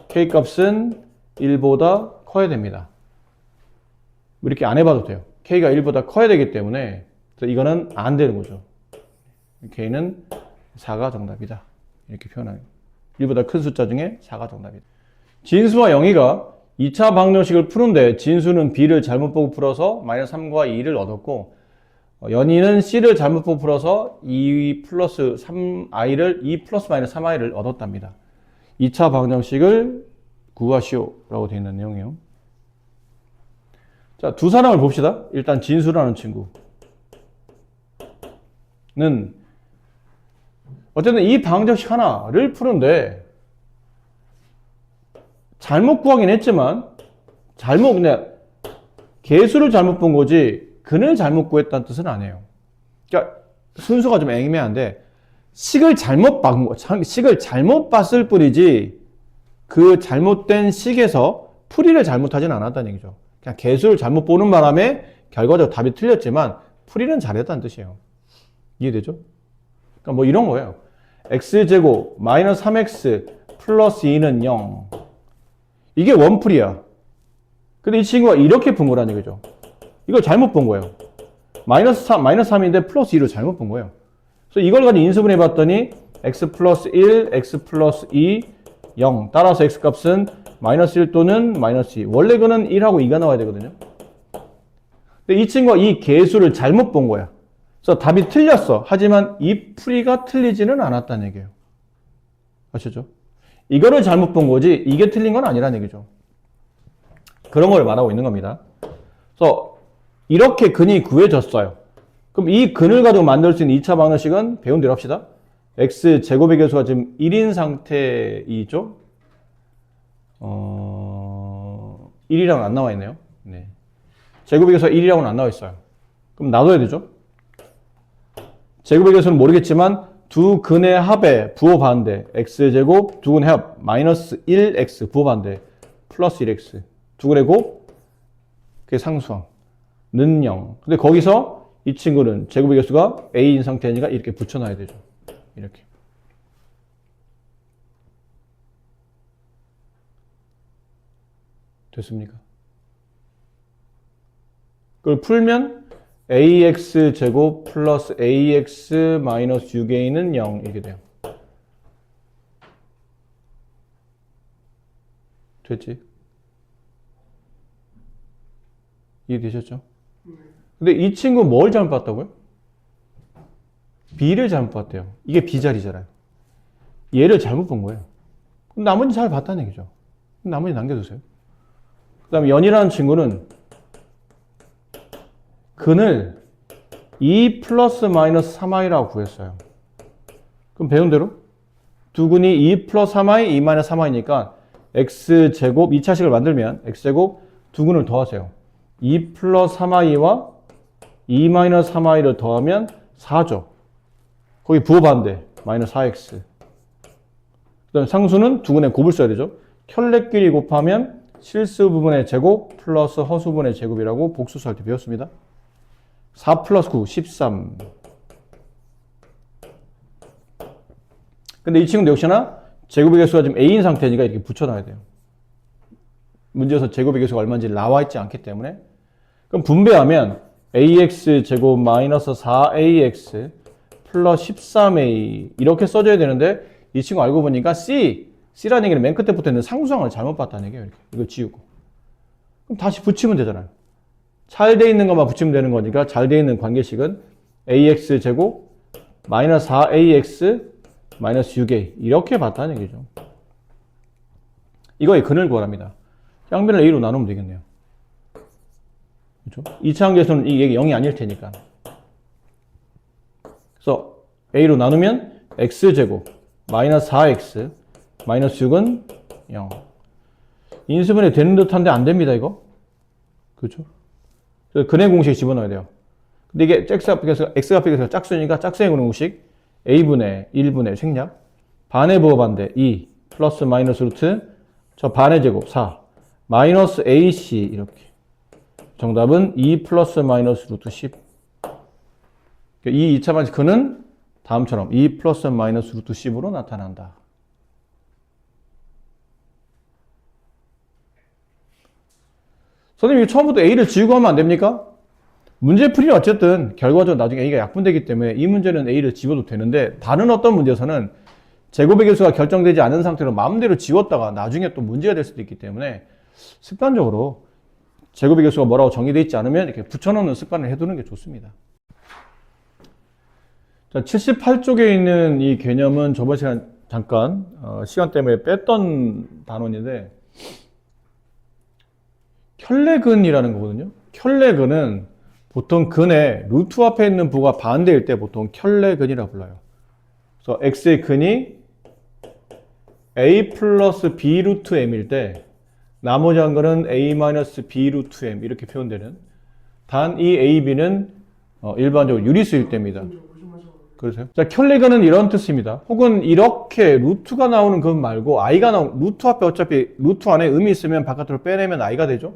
k값은 1보다 커야 됩니다. 이렇게 안 해봐도 돼요. k가 1보다 커야 되기 때문에 이거는 안 되는 거죠. k는 4가 정답이다. 이렇게 표현해요. 1보다 큰 숫자 중에 4가 정답이다. 진수와 영희가 2차 방정식을 푸는데 진수는 b를 잘못 보고 풀어서 마이너스 3과 2를 얻었고 연희는 c를 잘못 보고 풀어서 2 플러스 3i를 2 플러스 마이너스 3i를 얻었답니다. 2차 방정식을 구하시오 라고 되어 있는 내용이에요. 자, 두 사람을 봅시다. 일단 진수라는 친구는 어쨌든 이 방정식 하나를 푸는데 잘못 구하긴 했지만 그냥 개수를 잘못 본 거지 근을 잘못 구했다는 뜻은 아니에요. 그러니까 순서가 좀 애매한데 식을 잘못 봤을 뿐이지 그 잘못된 식에서 풀이를 잘못하진 않았다는 얘기죠. 그냥 개수를 잘못 보는 바람에 결과적으로 답이 틀렸지만 풀이는 잘했다는 뜻이에요. 이해되죠? 그러니까 뭐 이런 거예요. x제곱 마이너스 3x 플러스 2는 0. 이게 원풀이야. 근데 이 친구가 이렇게 본 거라는 얘기죠. 이걸 잘못 본 거예요. 마이너스 3인데 플러스 2를 잘못 본 거예요. 그래서 이걸 가지고 인수분해 봤더니 x 플러스 1, x 플러스 2, 0. 따라서 x 값은 마이너스 1 또는 마이너스 2. 원래 그는 1하고 2가 나와야 되거든요. 근데 이 친구가 이 개수를 잘못 본 거야. 그래서 답이 틀렸어. 하지만 이 풀이가 틀리지는 않았다는 얘기예요. 아시죠? 이거를 잘못 본 거지 이게 틀린 건 아니라는 얘기죠. 그런 걸 말하고 있는 겁니다. 그래서 이렇게 근이 구해졌어요. 그럼 이 근을 가지고 만들 수 있는 2차 방정식은 배운 대로 합시다. x제곱의 개수가 지금 1인 상태이죠? 1이랑은 안 나와 있네요. 네. 제곱의 개수가 1이라고는 안 나와 있어요. 그럼 놔둬야 되죠? 제곱의 개수는 모르겠지만 두 근의 합에 부호반대 x제곱 두 근의 합 마이너스 1x 부호반대 플러스 1x 두 근의 곱 그게 상수항 는 0. 근데 거기서 이 친구는 제곱의 개수가 a인 상태니까 이렇게 붙여놔야 되죠. 이렇게. 됐습니까? 그걸 풀면 ax 제곱 플러스 ax 마이너스 6a는 0 이렇게 돼요. 됐지? 이해되셨죠? 근데 이 친구 뭘 잘못 봤다고요? b를 잘못 봤대요. 이게 b자리잖아요. 얘를 잘못 본 거예요. 그럼 나머지 잘 봤다는 얘기죠. 그럼 나머지 남겨두세요. 그 다음에 연이라는 친구는 근을 2 플러스 마이너스 3i라고 구했어요. 그럼 배운 대로 두 근이 2 플러스 3i, 2 마이너스 3i니까 x제곱 2차식을 만들면 x제곱 두 근을 더하세요. 2 플러스 3i와 2 마이너스 3i를 더하면 4죠. 거기 부호반대 마이너스 4x. 그 다음에 상수는 두 근의 곱을 써야 되죠. 켤레끼리 곱하면 실수 부분의 제곱 플러스 허수 부분의 제곱이라고 복수수 할 때 배웠습니다. 4 플러스 9, 13. 근데 이 친구도 역시나 제곱의 개수가 지금 a인 상태니까 이렇게 붙여놔야 돼요. 문제에서 제곱의 개수가 얼마인지 나와 있지 않기 때문에. 그럼 분배하면 ax 제곱 마이너스 4ax 플러스 13a 이렇게 써줘야 되는데 이 친구 알고 보니까 C라는 얘기는 맨 끝에 붙어있는 상수항을 잘못 봤다는 얘기예요. 이렇게. 이거 지우고. 그럼 다시 붙이면 되잖아요. 잘 돼 있는 것만 붙이면 되는 거니까 잘 돼 있는 관계식은 ax 제곱 마이너스 4ax 마이너스 6a 이렇게 봤다는 얘기죠. 이거의 근을 구하랍니다. 양변을 a로 나누면 되겠네요. 그렇죠? 2차 관계에서는 이게 0이 아닐 테니까. 그래서 a로 나누면 x제곱 마이너스 4x 마이너스 6은 0. 인수분해 되는 듯한데 안 됩니다, 이거. 그렇죠? 그래서 근의 공식 집어넣어야 돼요. 근데 이게 x 값에서 짝수니까 짝수의 공식 a분의 1분의 생략 반의 부호 반대 2 플러스 마이너스 루트 저 반의 제곱 4 마이너스 ac 이렇게 정답은 2 플러스 마이너스 루트 10. 이 2차 방식 근은 다음처럼 2 플러스 마이너스 루트 10으로 나타난다. 선생님, 처음부터 a를 지우고 하면 안 됩니까? 문제풀이는 어쨌든 결과적으로 나중에 a가 약분되기 때문에 이 문제는 a를 지워도 되는데 다른 어떤 문제에서는 제곱의 개수가 결정되지 않은 상태로 마음대로 지웠다가 나중에 또 문제가 될 수도 있기 때문에 습관적으로 제곱의 개수가 뭐라고 정의되어 있지 않으면 이렇게 붙여놓는 습관을 해두는 게 좋습니다. 자, 78쪽에 있는 이 개념은 저번 시간 잠깐 시간 때문에 뺐던 단원인데 켤레근이라는 거거든요. 켤레근은 보통 근의 루트 앞에 있는 부가 반대일 때 보통 켤레근이라고 불러요. 그래서 x의 근이 a 플러스 b 루트 m일 때 나머지 한 거는 a 마이너스 b 루트 m 이렇게 표현되는 단 이 A, B는 일반적으로 유리수일 때입니다. 그러세요? 자, 켤레근은 이런 뜻입니다. 혹은 이렇게 루트가 나오는 것 말고 i가 나오는 루트 앞에 어차피 루트 안에 음이 있으면 바깥으로 빼내면 i가 되죠.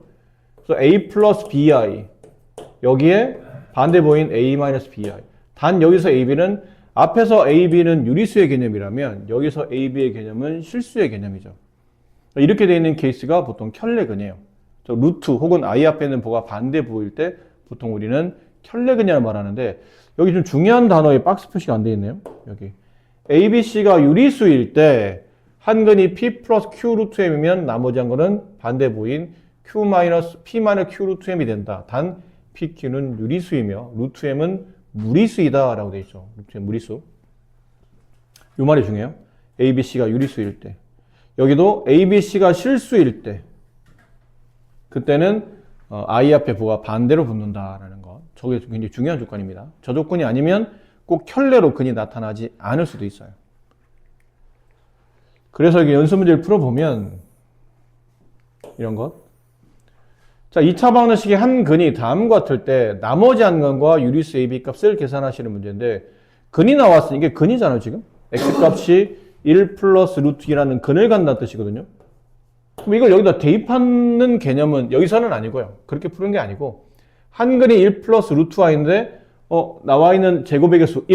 그래서 a 플러스 bi 여기에 반대보인 a 마이너스 bi. 단 여기서 a, b는 앞에서 a, b는 유리수의 개념이라면 여기서 a, b의 개념은 실수의 개념이죠. 이렇게 되어 있는 케이스가 보통 켤레근이에요. 루트 혹은 i 앞에 있는 보가 반대 부호일 때 보통 우리는 켤레근이라고 말하는데 여기 좀 중요한 단어에 박스 표시가 안 되어 있네요. 여기 a, b, c가 유리수일 때 한 근이 p 플러스 q 루트 m이면 나머지 한 거는 반대 부호인 q 마이너스 p 마이너스 q 루트 m이 된다. 단 p, q는 유리수이며 루트 m은 무리수이다 라고 되어 있죠. 루트 m 무리수. 이 말이 중요해요. a, b, c가 유리수일 때. 여기도 a, b, c가 실수일 때 그때는 i 앞에 부호가 반대로 붙는다라는 거. 저게 굉장히 중요한 조건입니다. 저 조건이 아니면 꼭 켤레로 근이 나타나지 않을 수도 있어요. 그래서 이게 연습 문제를 풀어보면 이런 것. 자, 2차 방정식의 한 근이 다음과 같을 때 나머지 한 근과 유리수 AB 값을 계산하시는 문제인데 근이 나왔으니 이게 근이잖아요, 지금. X값이 1 플러스 루트 2라는 근을 간다는 뜻이거든요. 그럼 이걸 여기다 대입하는 개념은 여기서는 아니고요. 그렇게 푸는 게 아니고 한 근이 1 플러스 루트 y인데 나와 있는 제곱의 개수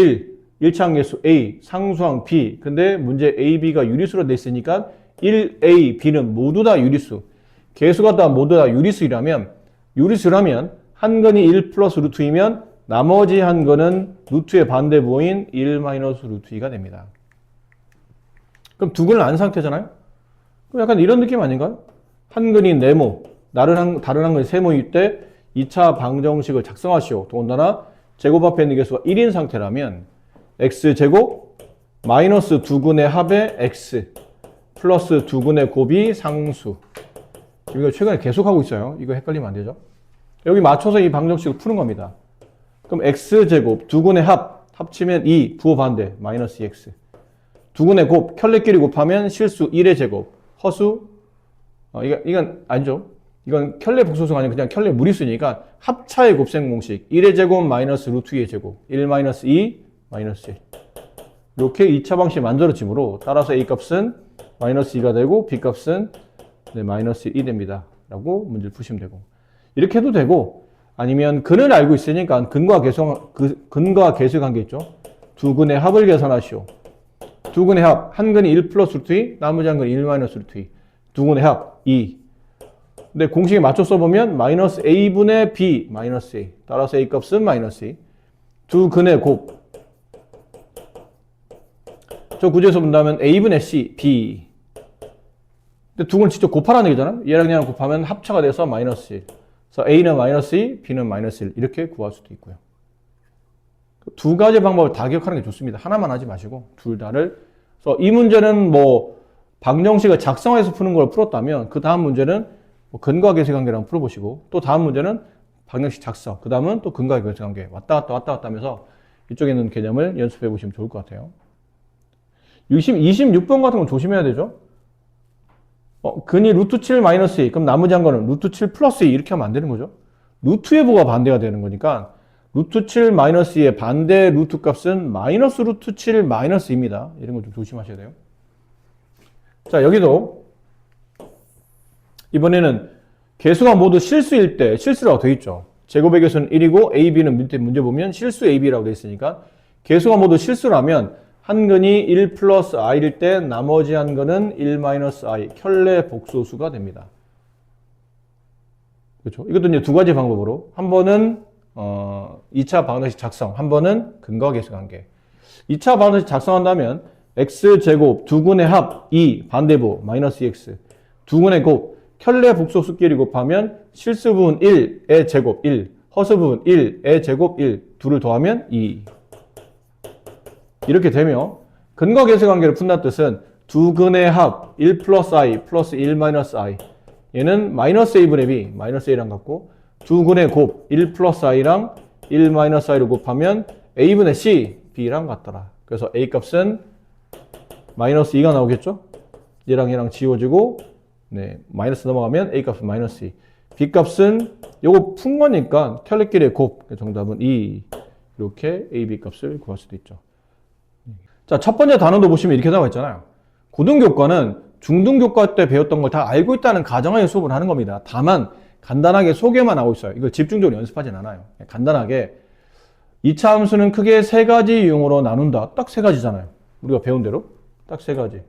1차항 개수 a, 상수항 b. 근데 문제 a, b가 유리수로 돼 있으니까 1a, b는 모두 다 유리수. 개수가 다 모두 다 유리수라면 한 근이 1 플러스 루트 2면 나머지 한 근은 루트의 반대 부호인 1 마이너스 루트 2가 됩니다. 그럼 두 근을 안 상태잖아요? 그럼 약간 이런 느낌 아닌가요? 한 근이 네모, 다른 한 근이 세모일 때 2차 방정식을 작성하시오. 더군다나 제곱 앞에 있는 개수가 1인 상태라면 x제곱 마이너스 두 근의 합의 x 플러스 두 근의 곱이 상수. 이거 최근에 계속하고 있어요. 이거 헷갈리면 안 되죠. 여기 맞춰서 이 방정식을 푸는 겁니다. 그럼 x제곱 두 근의 합치면 2 부호 반대 마이너스 2x 두 근의 곱 켤레끼리 곱하면 실수 1의 제곱 허수 이건 아니죠. 이건 켤레 복소수가 아니고 그냥 켤레 무리수니까 합차의 곱셈 공식 1의 제곱 마이너스 루트 2의 제곱 1 마이너스 2 마이너스 1 이렇게 2차 방식이 만들어지므로 따라서 a 값은 마이너스 2가 되고 b 값은 마이너스 1이 됩니다. 라고 문제를 푸시면 되고 이렇게 해도 되고 아니면 근을 알고 있으니까 근과 계수 관계 있죠. 두 근의 합을 계산하시오. 두 근의 합, 한 근이 1 플러스 루트 2, 나머지 한 근이 1 마이너스 루트 2. 두 근의 합, 2. 근데 공식에 맞춰 써보면 마이너스 a분의 b, 마이너스 a. 따라서 a 값은 마이너스 2. 두 근의 곱. 저 구조에서 본다면 a분의 c, b. 근데 두 근을 직접 곱하라는 얘기잖아. 얘랑 그냥 곱하면 합차가 돼서 마이너스 1. 그래서 a는 마이너스 2, b는 마이너스 1. 이렇게 구할 수도 있고요. 두 가지 방법을 다 기억하는 게 좋습니다. 하나만 하지 마시고 둘 다를. 그래서 이 문제는 방정식을 작성해서 푸는 걸 풀었다면 그 다음 문제는 근과 계수 관계랑 풀어보시고 또 다음 문제는 방정식 작성, 그 다음은 또 근과 계수 관계 왔다 갔다 하면서 이쪽에 있는 개념을 연습해 보시면 좋을 것 같아요. 26번 같은 건 조심해야 되죠. 근이 루트 7 마이너스 2 그럼 나머지 한 거는 루트 7 플러스 2 이렇게 하면 안 되는 거죠. 루트의 부호가 반대가 되는 거니까 루트 7 마이너스 2의 반대 루트 값은 마이너스 루트 7 마이너스 2입니다. 이런 거 좀 조심하셔야 돼요. 자, 여기도 이번에는 개수가 모두 실수일 때 실수라고 되어 있죠. 제곱의 개수는 1이고 AB는 밑에 문제 보면 실수 AB라고 되어 있으니까 개수가 모두 실수라면 한 근이 1 플러스 i일 때 나머지 한 근은 1 마이너스 i 켤레 복소수가 됩니다. 그렇죠? 이것도 이제 두 가지 방법으로 한 번은 2차 방정식 작성, 한 번은 근과 계수 관계. 2차 방정식 작성한다면 x제곱 두 근의 합 2 반대부 마이너스 2x 두 근의 곱 켤레 복소수끼리 곱하면 실수 부분 1의 제곱 1 허수 부분 1의 제곱 1 둘을 더하면 2 이렇게 되며 근과 계수 관계를 푼다는 뜻은 두 근의 합 1 플러스 i 플러스 1 마이너스 i 얘는 마이너스 a분의 b 마이너스 a랑 같고 두 근의 곱 1 플러스 i랑 1 마이너스 i를 곱하면 a분의 c, b랑 같더라. 그래서 a 값은 마이너스 2가 나오겠죠? 얘랑 지워지고 마이너스 넘어가면 a 값은 마이너스 2. B값은 요거 푼 거니까 켤레끼리의 곱. 정답은 2. 이렇게 A, B 값을 구할 수도 있죠. 자, 첫 번째 단원도 보시면 이렇게 나와 있잖아요. 고등교과는 중등교과 때 배웠던 걸 다 알고 있다는 가정하에 수업을 하는 겁니다. 다만 간단하게 소개만 하고 있어요. 이걸 집중적으로 연습하진 않아요. 간단하게 2차 함수는 크게 세 가지 유형으로 나눈다. 딱 세 가지잖아요. 우리가 배운 대로 딱 세 가지.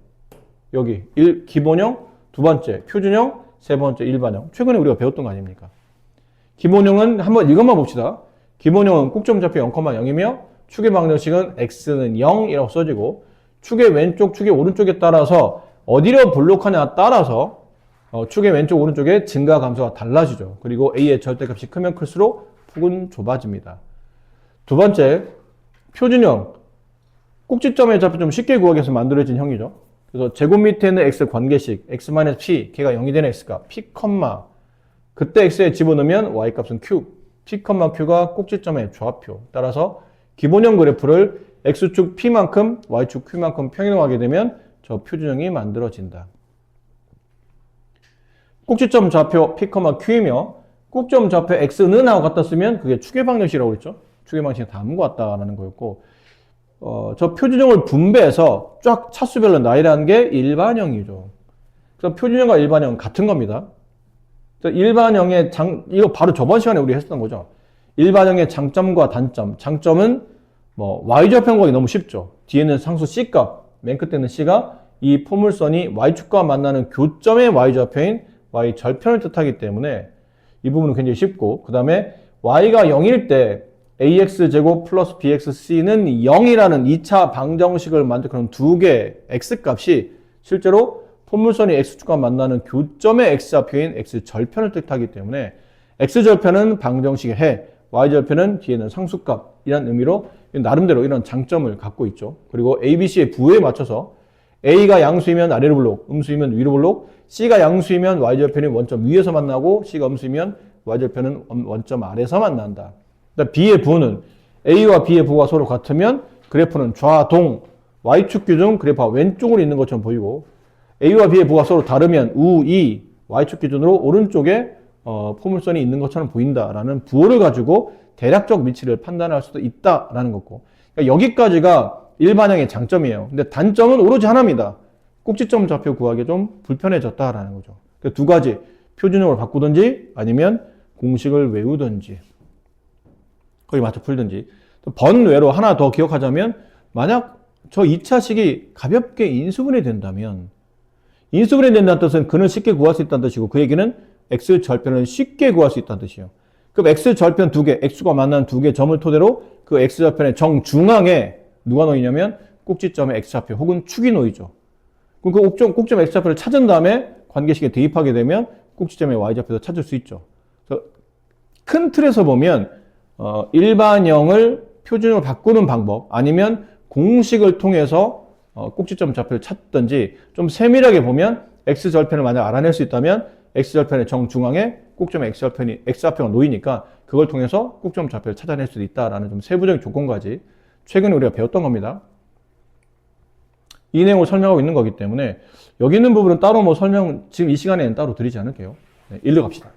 여기 기본형, 두 번째 표준형, 세 번째 일반형. 최근에 우리가 배웠던 거 아닙니까? 기본형은 한번 이것만 봅시다. 기본형은 꼭점좌표 0,0이며 축의 방정식은 x는 0이라고 써지고 축의 왼쪽, 축의 오른쪽에 따라서 어디로 블록하냐에 따라서 축의 왼쪽, 오른쪽의 증가 감소가 달라지죠. 그리고 a의 절대값이 크면 클수록 폭은 좁아집니다. 두 번째, 표준형. 꼭지점의 좌표 좀 쉽게 구하기 위해서 만들어진 형이죠. 그래서 제곱 밑에 있는 x 관계식, x-p, 걔가 0이 되는 x가 p, 그때 x에 집어넣으면 y값은 q, p, q가 꼭지점의 좌표. 따라서 기본형 그래프를 x축 p만큼, y축 q만큼 평행하게 되면 저 표준형이 만들어진다. 꼭지점 좌표 p, q이며 꼭지점 좌표 x는 하고 같다 쓰면 그게 축의 방정식이라고 그랬죠. 축의 방정식이 다음과 같다라는 거였고 저 표준형을 분배해서 쫙 차수별로 나열한 게 일반형이죠. 그래서 표준형과 일반형 같은 겁니다. 일반형의 이거 바로 저번 시간에 우리 했었던 거죠. 일반형의 장점과 단점. 장점은 y좌표 구하기 너무 쉽죠. 뒤에는 상수 c값, 맨 끝에는 c가 이 포물선이 y축과 만나는 교점의 y좌표인 y절편을 뜻하기 때문에 이 부분은 굉장히 쉽고, 그 다음에 y가 0일 때 ax제곱 플러스 bxc는 0이라는 2차 방정식을 만족하는 두 개의 x값이 실제로 포물선이 x축과 만나는 교점의 x좌표인 x절편을 뜻하기 때문에 x절편은 방정식의 해, y절편은 뒤에는 상수값이라는 의미로 나름대로 이런 장점을 갖고 있죠. 그리고 ABC의 부호에 맞춰서 A가 양수이면 아래로 블록, 음수이면 위로 블록, C가 양수이면 y절편이 원점 위에서 만나고 C가 음수이면 y절편은 원점 아래에서 만난다. B의 부호는 A와 B의 부호가 서로 같으면 그래프는 좌동, Y축 기준 그래프가 왼쪽으로 있는 것처럼 보이고 A와 B의 부호가 서로 다르면 우이, Y축 기준으로 오른쪽에 포물선이 있는 것처럼 보인다라는 부호를 가지고 대략적 위치를 판단할 수도 있다라는 거고. 그러니까 여기까지가 일반형의 장점이에요. 근데 단점은 오로지 하나입니다. 꼭지점 좌표 구하기 좀 불편해졌다라는 거죠. 그러니까 두 가지, 표준형을 바꾸든지 아니면 공식을 외우든지 거기 맞춰 풀든지. 번외로 하나 더 기억하자면 만약 저 2차식이 가볍게 인수분해 된다면 인수분해 된다는 뜻은 근을 쉽게 구할 수 있다는 뜻이고 그 얘기는 x절편을 쉽게 구할 수 있다는 뜻이에요. 그럼 x절편 두 개, x가 만난 두 개 점을 토대로 그 x절편의 정중앙에 누가 놓이냐면 꼭지점의 x좌표 혹은 축이 놓이죠. 그럼 그 꼭지점 x좌표를 찾은 다음에 관계식에 대입하게 되면 꼭지점의 y좌표도 찾을 수 있죠. 그래서 큰 틀에서 보면 일반형을 표준으로 바꾸는 방법 아니면 공식을 통해서 꼭지점 좌표를 찾든지 좀 세밀하게 보면 x절편을 만약 알아낼 수 있다면 x절편의 정중앙에 꼭지점 x좌표가 놓이니까 그걸 통해서 꼭지점 좌표를 찾아낼 수도 있다라는 좀 세부적인 조건까지 최근에 우리가 배웠던 겁니다. 이 내용을 설명하고 있는 거기 때문에 여기 있는 부분은 따로 지금 이 시간에는 따로 드리지 않을게요. 네, 일로 갑시다.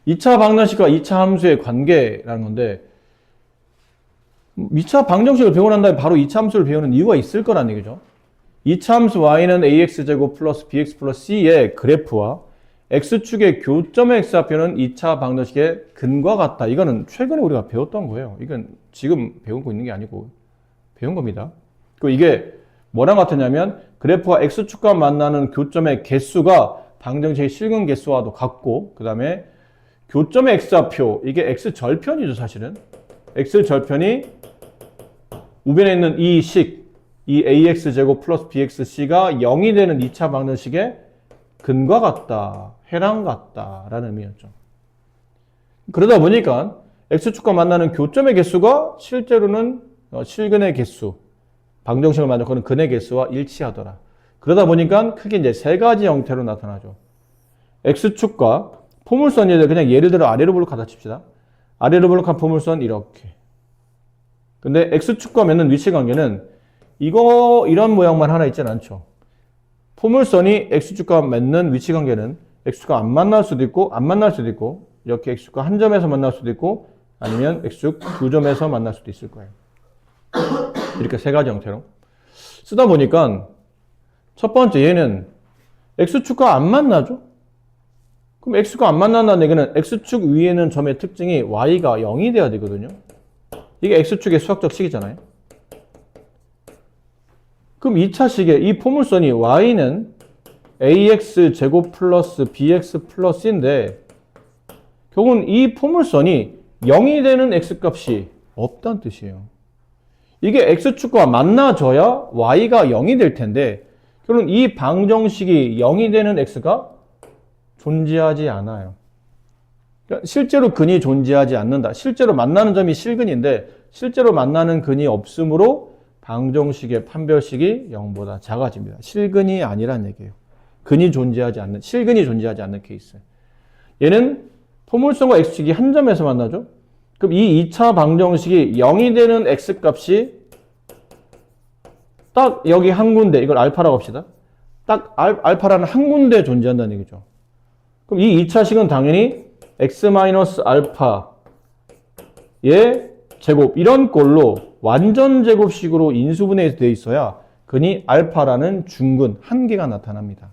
2차 방정식과 2차 함수의 관계라는 건데 2차 방정식을 배우고 난 다음에 바로 2차 함수를 배우는 이유가 있을 거란 얘기죠. 2차 함수 y는 ax제곱 플러스 bx 플러스 c의 그래프와 x축의 교점의 x좌표는 2차 방정식의 근과 같다. 이거는 최근에 우리가 배웠던 거예요. 이건 지금 배우고 있는 게 아니고 배운 겁니다. 그리고 이게 뭐랑 같으냐면 그래프가 x축과 만나는 교점의 개수가 방정식의 실근 개수와도 같고 그 다음에 교점의 x좌표, 이게 x절편이죠, 사실은. x절편이 우변에 있는 이 ax제곱 플러스 bxc가 0이 되는 2차 방정식의 근과 같다, 해랑 같다라는 의미였죠. 그러다 보니까 x축과 만나는 교점의 개수가 실제로는 실근의 개수, 방정식을 만족하는 근의 개수와 일치하더라. 그러다 보니까 크게 이제 세 가지 형태로 나타나죠. x축과 포물선이 그냥 예를 들어 아래로 블록하다 칩시다. 아래로 블록한 포물선 이렇게. 근데 x축과 맺는 위치 관계는 이런 모양만 하나 있진 않죠. 포물선이 x축과 맺는 위치관계는 x축과 안 만날 수도 있고 안 만날 수도 있고 이렇게 x축과 한 점에서 만날 수도 있고 아니면 x축 두 점에서 만날 수도 있을 거예요. 이렇게 세 가지 형태로 쓰다 보니까 첫 번째 얘는 x축과 안 만나죠? 그럼 x축과 안 만난다는 얘기는 x축 위에 있는 점의 특징이 y가 0이 돼야 되거든요. 이게 x축의 수학적 식이잖아요. 그럼 2차 식에 이 포물선이 y는 ax 제곱 플러스 bx 플러스인데 결국은 이 포물선이 0이 되는 x값이 없다는 뜻이에요. 이게 x축과 만나져야 y가 0이 될 텐데 결국은 이 방정식이 0이 되는 x가 존재하지 않아요. 그러니까 실제로 근이 존재하지 않는다. 실제로 만나는 점이 실근인데 실제로 만나는 근이 없으므로 방정식의 판별식이 0보다 작아집니다. 실근이 아니란 얘기예요. 근이 존재하지 않는, 실근이 존재하지 않는 케이스. 얘는 포물선과 x축이 한 점에서 만나죠? 그럼 이 2차 방정식이 0이 되는 x값이 딱 여기 한 군데, 이걸 알파라고 합시다. 딱 알파라는 한 군데 존재한다는 얘기죠. 그럼 이 2차 식은 당연히 x-알파의 제곱, 이런 꼴로 완전 제곱식으로 인수분해되어 있어야 근이 알파라는 중근, 한 개가 나타납니다.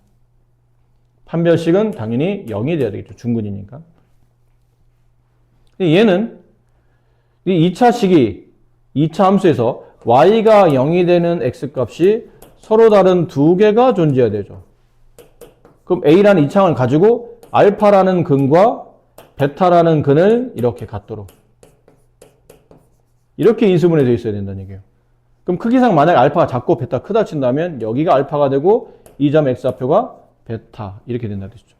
판별식은 당연히 0이 돼야 되겠죠. 중근이니까. 얘는 이 2차 식이 2차 함수에서 y가 0이 되는 x값이 서로 다른 두 개가 존재해야 되죠. 그럼 a라는 이차항을 가지고 알파라는 근과 베타라는 근을 이렇게 갖도록 이렇게 인수분해 되어 있어야 된다는 얘기예요. 그럼 크기상 만약 알파가 작고 베타 크다 친다면 여기가 알파가 되고 이 점 x좌표가 베타 이렇게 된다는 뜻이죠.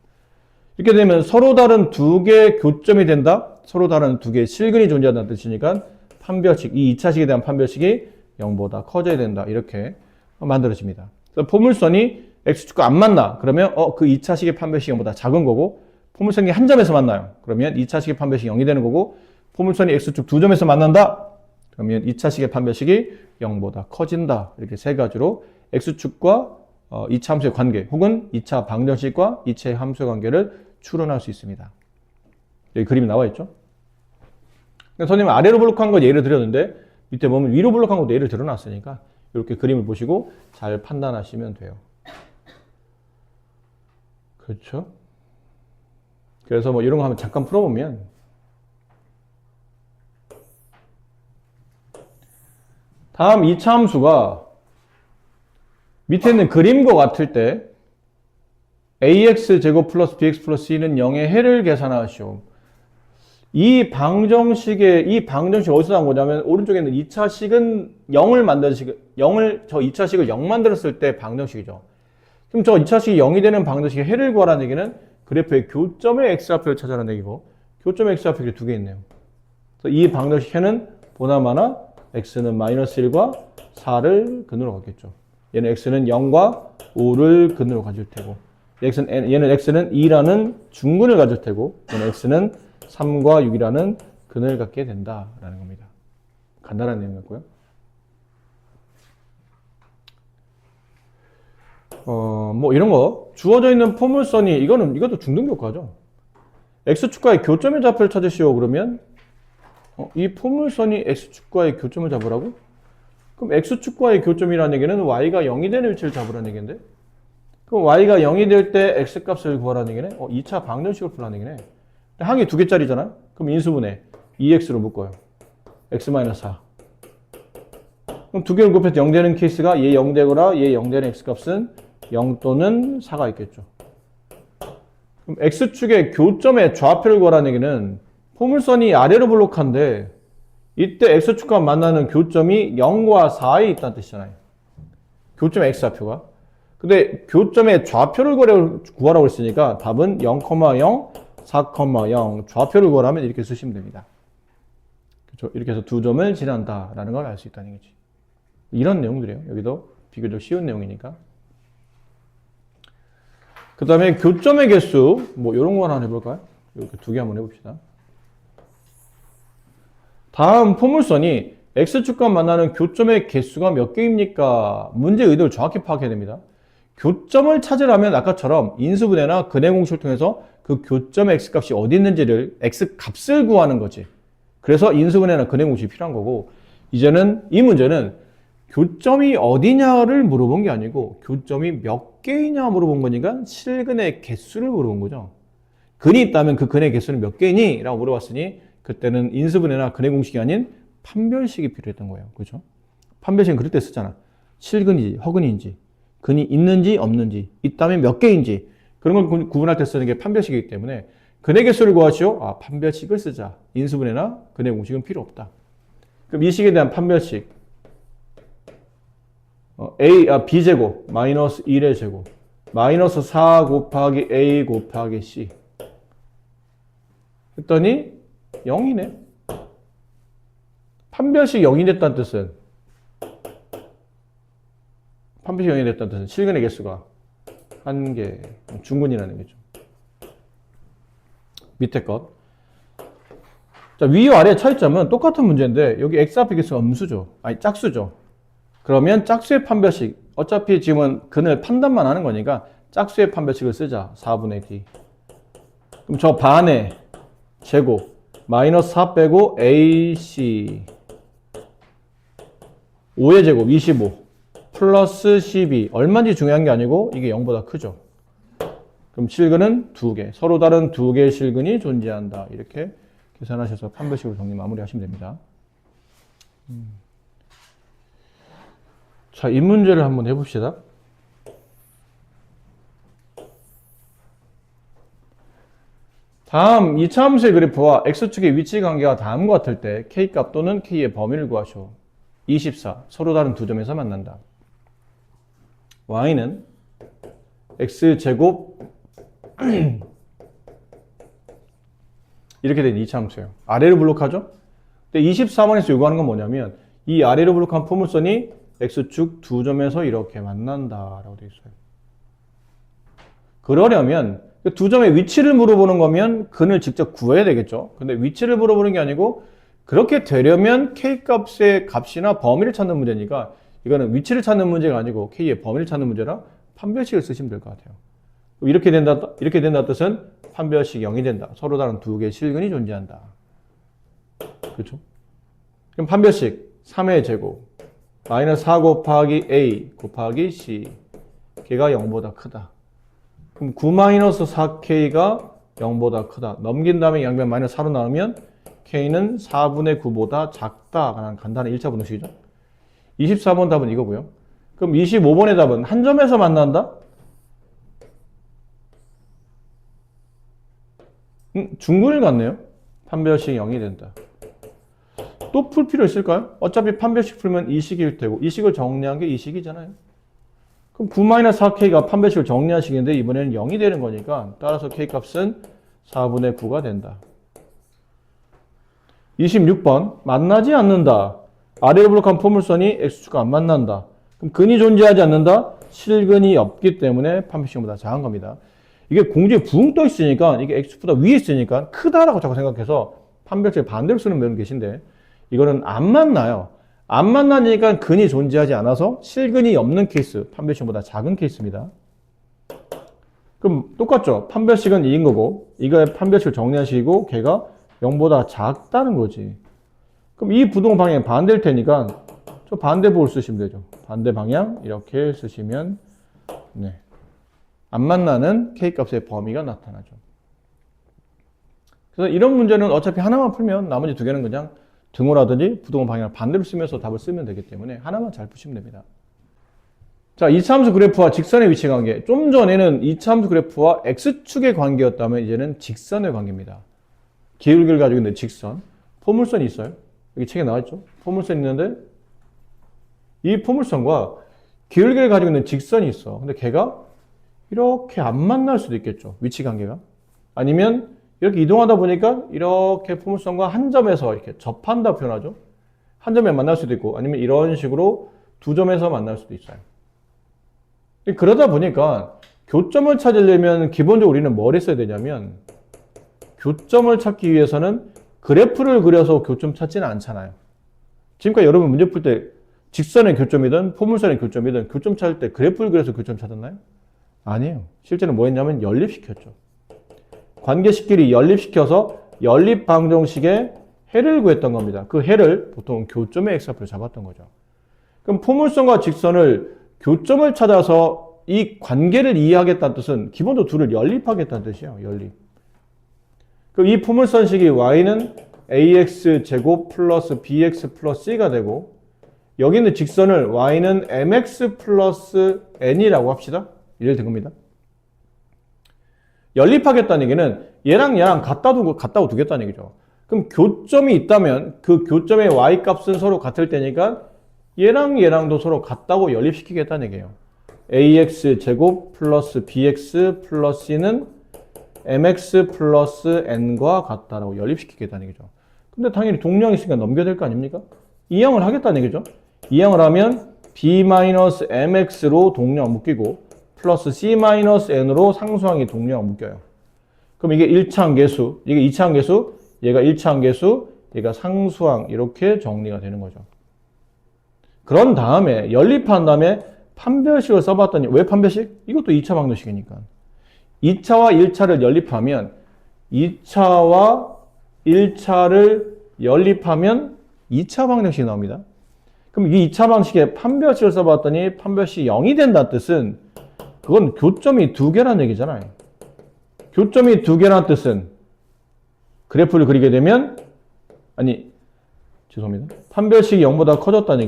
이렇게 되면 서로 다른 두 개의 교점이 된다. 서로 다른 두 개의 실근이 존재한다는 뜻이니까 판별식, 이 2차식에 대한 판별식이 0보다 커져야 된다. 이렇게 만들어집니다. 그래서 포물선이 x축과 안 만나. 그러면 그 2차식의 판별식이 0보다 작은 거고 포물선이 한 점에서 만나요. 그러면 2차식의 판별식이 0이 되는 거고 포물선이 x축 두 점에서 만난다. 그러면 2차식의 판별식이 0보다 커진다. 이렇게 세 가지로 x축과 2차 함수의 관계 혹은 2차 방정식과 2차 함수의 관계를 추론할 수 있습니다. 여기 그림이 나와 있죠? 선생님은 아래로 블록한 거 예를 드렸는데 밑에 보면 위로 블록한 것도 예를 들어놨으니까 이렇게 그림을 보시고 잘 판단하시면 돼요. 그렇죠? 그래서 뭐 이런 거 한번 잠깐 풀어보면 다음 2차 함수가 밑에 있는 그림과 같을 때 ax 제곱 플러스 bx 플러스 c는 0의 해를 계산하시오. 이 방정식이 어디서 나온 거냐면 오른쪽에 있는 2차식은 0을 만드는 2차식을 0 만들었을 때 방정식이죠. 그럼 저 2차식이 0이 되는 방정식의 해를 구하라는 얘기는 그래프의 교점의 x좌표를 찾아라는 얘기고 교점의 x좌표가 두 개 있네요. 그래서 이 방정식 해는 보나마나 x는 마이너스 1과 4를 근으로 갖겠죠. 얘는 x는 0과 5를 근으로 가질 테고 얘는 x는 2라는 중근을 가질 테고 얘는 x는 3과 6이라는 근을 갖게 된다라는 겁니다. 간단한 내용 같고요. 뭐 이런 거 주어져 있는 포물선이 이것도 중등교과죠. x축과의 교점의 좌표를 찾으시오. 그러면 이 포물선이 x축과의 교점을 잡으라고? 그럼 x축과의 교점이라는 얘기는 y가 0이 되는 위치를 잡으라는 얘기인데 그럼 y가 0이 될 때 x값을 구하라는 얘기네? 2차 방정식을 풀라는 얘기네. 항이 두 개짜리잖아? 그럼 인수분해 2x로 묶어요. x-4. 그럼 두 개를 곱해서 0 되는 케이스가 얘 0 되거나 얘 0 되는 x값은 0 또는 4가 있겠죠. 그럼 x축의 교점의 좌표를 구하라는 얘기는 포물선이 아래로 블록한데 이때 x축과 만나는 교점이 0과 4에 있다는 뜻이잖아요. 교점의 x좌표가. 근데 교점의 좌표를 구하라고 했으니까 답은 0,0, 4,0 좌표를 구하라면 이렇게 쓰시면 됩니다. 그렇죠? 이렇게 해서 두 점을 지난다라는 걸 알 수 있다는 얘기지. 이런 내용들이에요. 여기도 비교적 쉬운 내용이니까. 그 다음에 교점의 개수, 뭐 이런 거 하나 해볼까요? 이렇게 두 개 한번 해봅시다. 다음 포물선이 x축과 만나는 교점의 개수가 몇 개입니까? 문제 의도를 정확히 파악해야 됩니다. 교점을 찾으려면 아까처럼 인수분해나 근해 공식을 통해서 그 교점의 x값이 어디 있는지를 x값을 구하는 거지. 그래서 인수분해나 근해 공식이 필요한 거고, 이제는 이 문제는 교점이 어디냐를 물어본 게 아니고 교점이 몇 개이냐 물어본 거니까 실근의 개수를 물어본 거죠. 근이 있다면 그 근의 개수는 몇 개니? 라고 물어봤으니 그때는 인수분해나 근해 공식이 아닌 판별식이 필요했던 거예요. 그렇죠? 판별식은 그럴 때 쓰잖아. 실근인지 허근인지, 근이 있는지 없는지, 있다면 몇 개인지, 그런 걸 구분할 때 쓰는 게 판별식이기 때문에 근의 개수를 구하시오. 아, 판별식을 쓰자. 인수분해나 근해 공식은 필요 없다. 그럼 이 식에 대한 판별식 b제곱 마이너스 1의 제곱 마이너스 4 곱하기 a 곱하기 c 했더니 0이네. 판별식 0이 됐다는 뜻은 실근의 개수가 1개, 중근이라는 거죠. 밑에 것. 자, 위와 아래 차이점은 똑같은 문제인데 여기 x 앞에 개수가 음수죠. 아니 짝수죠. 그러면 짝수의 판별식, 어차피 지금은 근을 판단만 하는 거니까 짝수의 판별식을 쓰자. 4분의 d. 그럼 저 반의 제곱 마이너스 4 빼고 ac 5의 제곱 25 플러스 12 얼마인지 중요한 게 아니고 이게 0보다 크죠. 그럼 실근은 2개, 서로 다른 2개의 실근이 존재한다. 이렇게 계산하셔서 판별식으로 정리 마무리하시면 됩니다. 자, 이 문제를 한번 해봅시다. 다음 이차함수의 그래프와 x축의 위치 관계가 다음과 같을 때 k값 또는 k의 범위를 구하시오. 24, 서로 다른 두 점에서 만난다. y는 x제곱 이렇게 된 이차함수예요. 아래로 블록하죠? 근데 24번에서 요구하는 건 뭐냐면 이 아래로 블록한 포물선이 x축 두 점에서 이렇게 만난다라고 되어 있어요. 그러려면 두 점의 위치를 물어보는 거면 근을 직접 구해야 되겠죠. 근데 위치를 물어보는 게 아니고 그렇게 되려면 k값의 값이나 범위를 찾는 문제니까 이거는 위치를 찾는 문제가 아니고 k의 범위를 찾는 문제라 판별식을 쓰시면 될 것 같아요. 이렇게 된다 뜻은 판별식 0이 된다. 서로 다른 두 개의 실근이 존재한다. 그렇죠? 그럼 판별식 3의 제곱 마이너스 4 곱하기 a 곱하기 c 걔가 0보다 크다. 그럼 9-4k가 0보다 크다. 넘긴 다음에 양변 마이너스 4로 나누면 k는 4분의 9보다 작다라는 간단한 1차 분식이죠. 24번 답은 이거고요. 그럼 25번의 답은 한 점에서 만난다? 중근을 갖네요. 판별식 0이 된다. 또 풀 필요 있을까요? 어차피 판별식 풀면 이 식일 테고 이 식을 정리한 게 이 식이잖아요. 그럼 9-4k가 판별식을 정리한 식인데 이번에는 0이 되는 거니까 따라서 k값은 4분의 9가 된다. 26번 만나지 않는다. 아래로 블록한 포물선이 x축과 안 만난다. 그럼 근이 존재하지 않는다. 실근이 없기 때문에 판별식보다 작은 겁니다. 이게 공중에 붕 떠 있으니까 이게 x축보다 위에 있으니까 크다라고 자꾸 생각해서 판별식 반대로 쓰는 분들 계신데 이거는 안 만나요. 안 만나니까 근이 존재하지 않아서 실근이 없는 케이스, 판별식보다 작은 케이스입니다. 그럼 똑같죠? 판별식은 2인 거고 이거의 판별식을 정리한 식이고 걔가 0보다 작다는 거지. 그럼 이 부동 방향이 반대일 테니까 저 반대복을 쓰시면 되죠. 반대 방향 이렇게 쓰시면 네. 안 만나는 k값의 범위가 나타나죠. 그래서 이런 문제는 어차피 하나만 풀면 나머지 두 개는 그냥 등호라든지 부동호 방향을 반대로 쓰면서 답을 쓰면 되기 때문에 하나만 잘 푸시면 됩니다. 자, 이차함수 그래프와 직선의 위치 관계. 좀 전에는 이차함수 그래프와 x축의 관계였다면 이제는 직선의 관계입니다. 기울기를 가지고 있는 직선. 포물선이 있어요. 여기 책에 나와 있죠. 포물선이 있는데 이 포물선과 기울기를 가지고 있는 직선이 있어. 근데 걔가 이렇게 안 만날 수도 있겠죠. 위치 관계가. 아니면 이렇게 이동하다 보니까 이렇게 포물선과 한 점에서 이렇게 접한다 표현하죠. 한 점에 만날 수도 있고 아니면 이런 식으로 두 점에서 만날 수도 있어요. 그러다 보니까 교점을 찾으려면 기본적으로 우리는 뭘 했어야 되냐면 교점을 찾기 위해서는 그래프를 그려서 교점 찾지는 않잖아요. 지금까지 여러분 문제 풀 때 직선의 교점이든 포물선의 교점이든 교점 찾을 때 그래프를 그려서 교점 찾았나요? 아니에요. 실제는 뭐 했냐면 연립시켰죠. 관계식끼리 연립시켜서 연립방정식의 해를 구했던 겁니다. 그 해를 보통 교점의 x좌표로 잡았던 거죠. 그럼 포물선과 직선을 교점을 찾아서 이 관계를 이해하겠다는 뜻은 기본적으로 둘을 연립하겠다는 뜻이에요. 연립. 그럼 이 포물선식이 y는 ax제곱 플러스 bx 플러스 c가 되고 여기 있는 직선을 y는 mx 플러스 n이라고 합시다. 이래 된 겁니다. 연립하겠다는 얘기는 얘랑 같다고 두겠다는 얘기죠. 그럼 교점이 있다면 그 교점의 y값은 서로 같을 때니까 얘랑도 서로 같다고 연립시키겠다는 얘기예요. ax제곱 플러스 bx 플러스 c는 mx 플러스 n과 같다라고 연립시키겠다는 얘기죠. 근데 당연히 동량이 있으니까 넘겨야 될 거 아닙니까? 이항을 하겠다는 얘기죠. 이항을 하면 b-mx로 동량 묶이고 플러스 c-n으로 상수항이 동량 묶여요. 그럼 이게 1차항계수, 이게 2차항계수, 얘가 1차항계수, 얘가 상수항 이렇게 정리가 되는 거죠. 그런 다음에 연립한 다음에 판별식을 써봤더니 왜 판별식? 이것도 2차 방정식이니까 2차와 1차를 연립하면 2차와 1차를 연립하면 2차 방정식이 나옵니다. 그럼 이 2차 방식에 판별식을 써봤더니 판별식이 0이 된다는 뜻은 그건 교점이 2개라는 얘기잖아요. 교점이 2개라는 뜻은 그래프를 그리게 되면 죄송합니다. 판별식이 0보다 커졌다는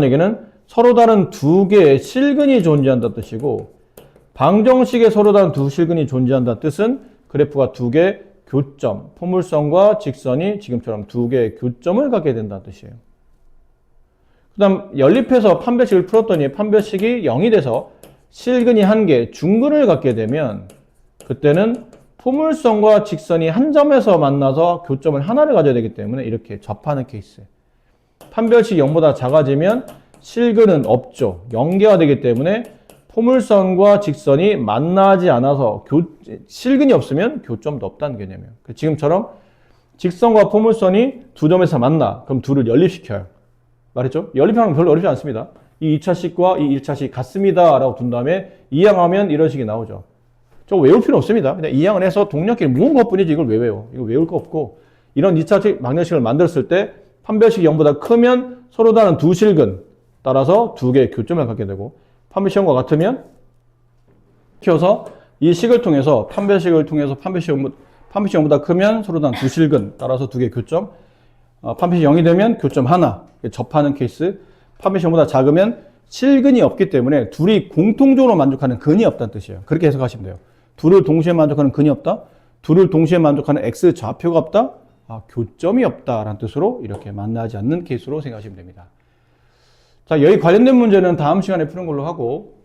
얘기는 서로 다른 2개의 실근이 존재한다는 뜻이고 방정식에 서로 다른 2 실근이 존재한다는 뜻은 그래프가 2개 교점, 포물선과 직선이 지금처럼 2개의 교점을 갖게 된다는 뜻이에요. 그 다음 연립해서 판별식을 풀었더니 판별식이 0이 돼서 실근이 1개, 중근을 갖게 되면 그때는 포물선과 직선이 한 점에서 만나서 교점을 하나를 가져야 되기 때문에 이렇게 접하는 케이스. 판별식이 0보다 작아지면 실근은 없죠. 연계화되기 때문에 포물선과 직선이 만나지 않아서 실근이 없으면 교점도 없다는 개념이에요. 지금처럼 직선과 포물선이 두 점에서 만나. 그럼 둘을 연립시켜요. 말했죠? 연립하는 건 별로 어렵지 않습니다. 이 2차식과 이 1차식 같습니다. 라고 둔 다음에 이항하면 이런 식이 나오죠. 저거 외울 필요 없습니다. 그냥 이항을 해서 동력끼리 모은 것 뿐이지 이걸 왜 외워? 이거 외울 거 없고 이런 2차식 방정식을 만들었을 때 판별식이 0보다 크면 서로 다른 2 실근 따라서 2개의 교점을 갖게 되고 판별식 0과 같으면 키워서 이 식을 통해서 판별식 0보다 크면 서로 다른 2 실근 따라서 2개의 교점 판별식 0이 되면 교점 하나 접하는 케이스 판별식 0보다 작으면 실근이 없기 때문에 둘이 공통적으로 만족하는 근이 없다는 뜻이에요. 그렇게 해석하시면 돼요. 둘을 동시에 만족하는 근이 없다. 둘을 동시에 만족하는 x 좌표가 없다. 교점이 없다라는 뜻으로 이렇게 만나지 않는 케이스로 생각하시면 됩니다. 자, 여기 관련된 문제는 다음 시간에 푸는 걸로 하고